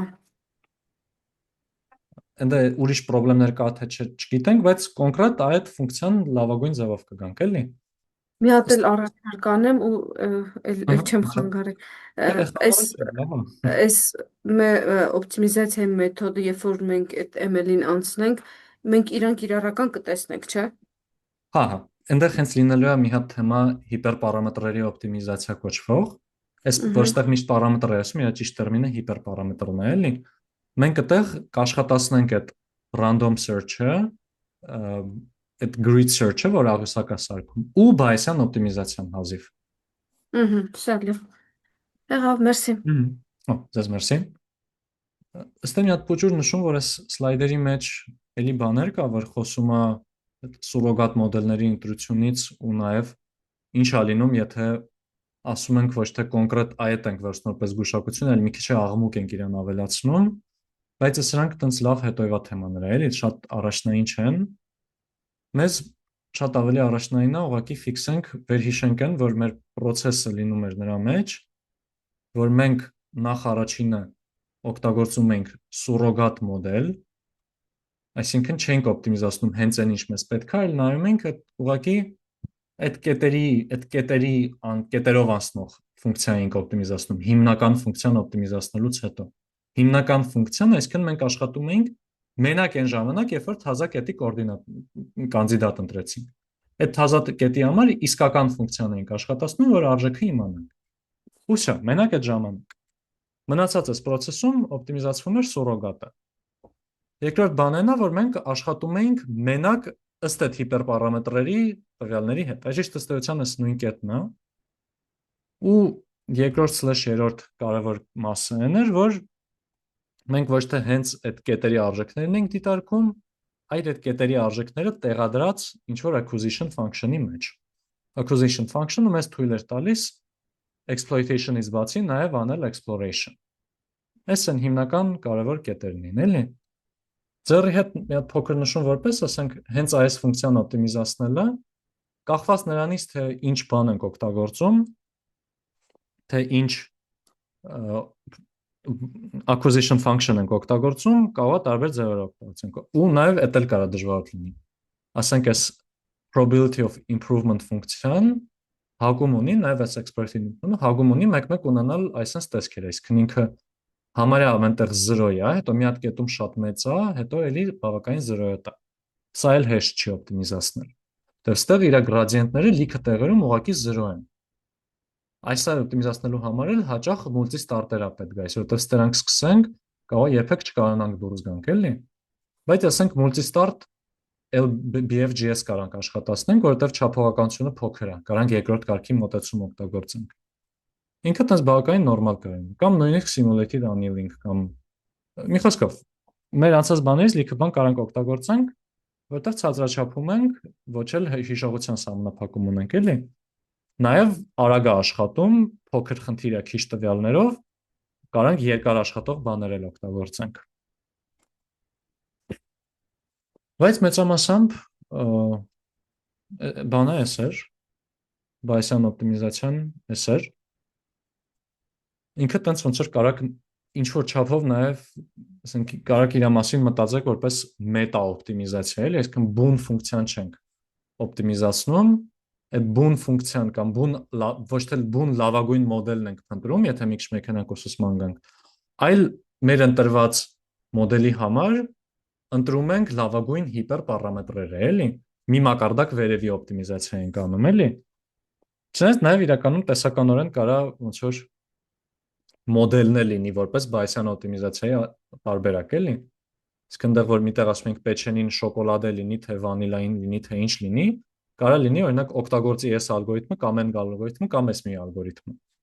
Ընդ ուրիշ խնդիրներ կա թե չգիտենք, բայց կոնկրետ այդ ֆունկցիան լավագույն ձևով կգանք, էլի։ Մի հատ էլ առաջարկ անեմ ու էլ չեմ խանգարել։ Այս օպտիմիզացիայի մեթոդը, երբ որ մենք այդ ML-ին անցնենք, մենք իրանք իրարական կտեսնենք, չէ՞։ Հա, այնտեղ հենց լինելու է մի հատ թեմա հիպերպարամետրերի օպտիմիզացիա կոչվող։ Այս որտեղ միշտ պարամետր է ասում, իրա ճիշտ տերմինը հիպերպարամետրն է, էլի։ Մենք այդտեղ կաշխատացնենք այդ random search-ը, այդ grid search-ը, որ աղյուսակա սարքում, ու Bayesian օպտիմիզացիան հազիվ։ Շալի։ Եղավ, մերսի։ Ձեզ մերսի։ Ըստ մի հատ փոքր նշում, որ այս սլայդերի մեջ էլի բաներ կա, որ խոսում է սուրոգատ մոդելների ընտրությունից ու նաև ինչ է լինում, եթե ասում ենք ոչ թե կոնկրետ այդ ենք վերցնում որպես գուշակություն, այլ մի քիչ աղմուկ ենք իրան ավելացնում, բայց սրանք տենց լավ հետոյվա թեմաներ են, էլի շատ առաջնային չեն։ Մեզ շատ ավելի առաջնայինը ուղղակի ֆիքսենք, վերհիշենք են, որ մեր process-ը լինում էր նրա մեջ, որ մենք նախ առաջինը օգտագործում ենք սուրոգատ մոդել, այսինքն չենք օպտիմիզացնում հենց այն ինչ մեզ պետք է, այլ նայում ենք ուղղակի այդ կետերով անցնող ֆունկցիա ենք օպտիմիզացնում, հիմնական ֆունկցիան օպտիմիզացնելուց հետո։ Հիմնական ֆունկցիան, այսինքն մենք աշխատում ենք մենակ այն ժամանակ, երբ որ թազա կետի կանդիդատ ընտրեցինք։ Այդ թազա կետի համար իսկական ֆունկցիան ենք աշխատացնում, որ արժեքը իմանանք։ Ու շա, մենակ այդ ժամանակ։ Մնացած այս process-ում օպտիմիզացվում էր սուրոգատը։ Երկրորդ բանն է, որ մենք աշխատում ենք մենակ ըստ այդ հիպերպարամետրերի տվյալների հետ։ Այս ճիշտ ըստեյության այս նույն կետն է։ Ու երկրորդ/երրորդ կարևոր մասը այն էր, որ մենք ոչ թե հենց այդ կետերի արժեքներն ենք դիտարկում, այլ այդ կետերի արժեքները տեղադրած ինչ որ acquisition function-ի մեջ։ Acquisition function-ը մեզ թույլ էր տալիս exploitation-ից բացի նաև անել exploration։ Այս են հիմնական կարևոր կետերն են, էլի։ Ձեռի հետ մի հատ փոքր նշում որպես, ասենք, հենց այս ֆունկցիան օպտիմիզացնելը կախված նրանից, թե ինչ բան ենք օգտագործում, թե ինչ acquisition function ենք օգտագործում, կարող է տարբեր ձևերով օգտագործենք։ Ու նաև էդ էլ կարող է դժվար լինի։ Ասենք, այս probability of improvement ֆունկցիան հագում ունի, նաև այս expected improvement հագում ունի մեկ-մեկ ունենալ այսպես տեսքեր, այսինքն ինքը համարյա ամենտեղ 0 է, հետո մի հատ կետում շատ մեծ է, հետո էլի բավականին 0 է տա։ Սա էլ հեշտ չի օպտիմիզացնել։ Դեռստեղ իր գրադիենտները լիքը տեղերում ուղղակի 0 են։ Այս օպտիմիզացնելու համար էլ հաճախ multi-starter-ա պետք է, այսինքն դրանք սկսենք, կարող երբեք չկարողանանք դուրս գանք, էլի։ Բայց ասենք multi-start LBFGS կարանք աշխատացնենք, որովհետև չափողականությունը փոքր է, կարանք երկրորդ կարգի մոտեցում օգտագործենք։ Ինքը տես բավականին նորմալ կլինի, կամ նույնիսկ simulated annealing կամ մի խոսքով մեր անցած բաներից լիքը բան կարանք օգտագործենք, որտեղ ցածրաչափում ենք, ոչ էլ հիշողության սահմանափակում ունենք, էլի։ Նաև արագ է աշխատում, փոքր խնդիր է քիչ տվյալներով, կարանք երկար աշխատող բաներ էլ օգտագործենք։ Բայց մեծամասամբ բանը էս էր, Bayesian օպտիմիզացիան էս էր։ Ինքը տենց ոնց որ կարակ ինչ որ չափով նաև, ասենք, կարակ իր մասին մտածեք որպես մետա օպտիմիզացիա, էլի, այսինքն բուն ֆունկցիան չենք օպտիմիզացնում, այդ բուն ֆունկցիան կամ ոչ թե բուն լավագույն մոդելն ենք փնտրում, եթե մի քիչ մեքենայքոսուսման գանք, այլ մեր ընտրված մոդելի համար ընտրում ենք լավագույն հիպերպարամետրերը, էլի, մի մակարդակ վերևի օպտիմիզացիա ենք անում, էլի։ Չնայած նաև իրականում տեսականորեն կարա ոնց որ մոդելն է լինի որպես Bayesian օպտիմիզացիայի տարբերակ, էլի։ Իսկ այնտեղ որ միտեղ ասում ենք պեչենին շոկոլադե լինի, թե վանիլային լինի, թե ինչ լինի, կարա լինի օրինակ օգտագործի այս ալգորիթմը կամ այն ալգորիթմը կամ այս մի ալգորիթմը։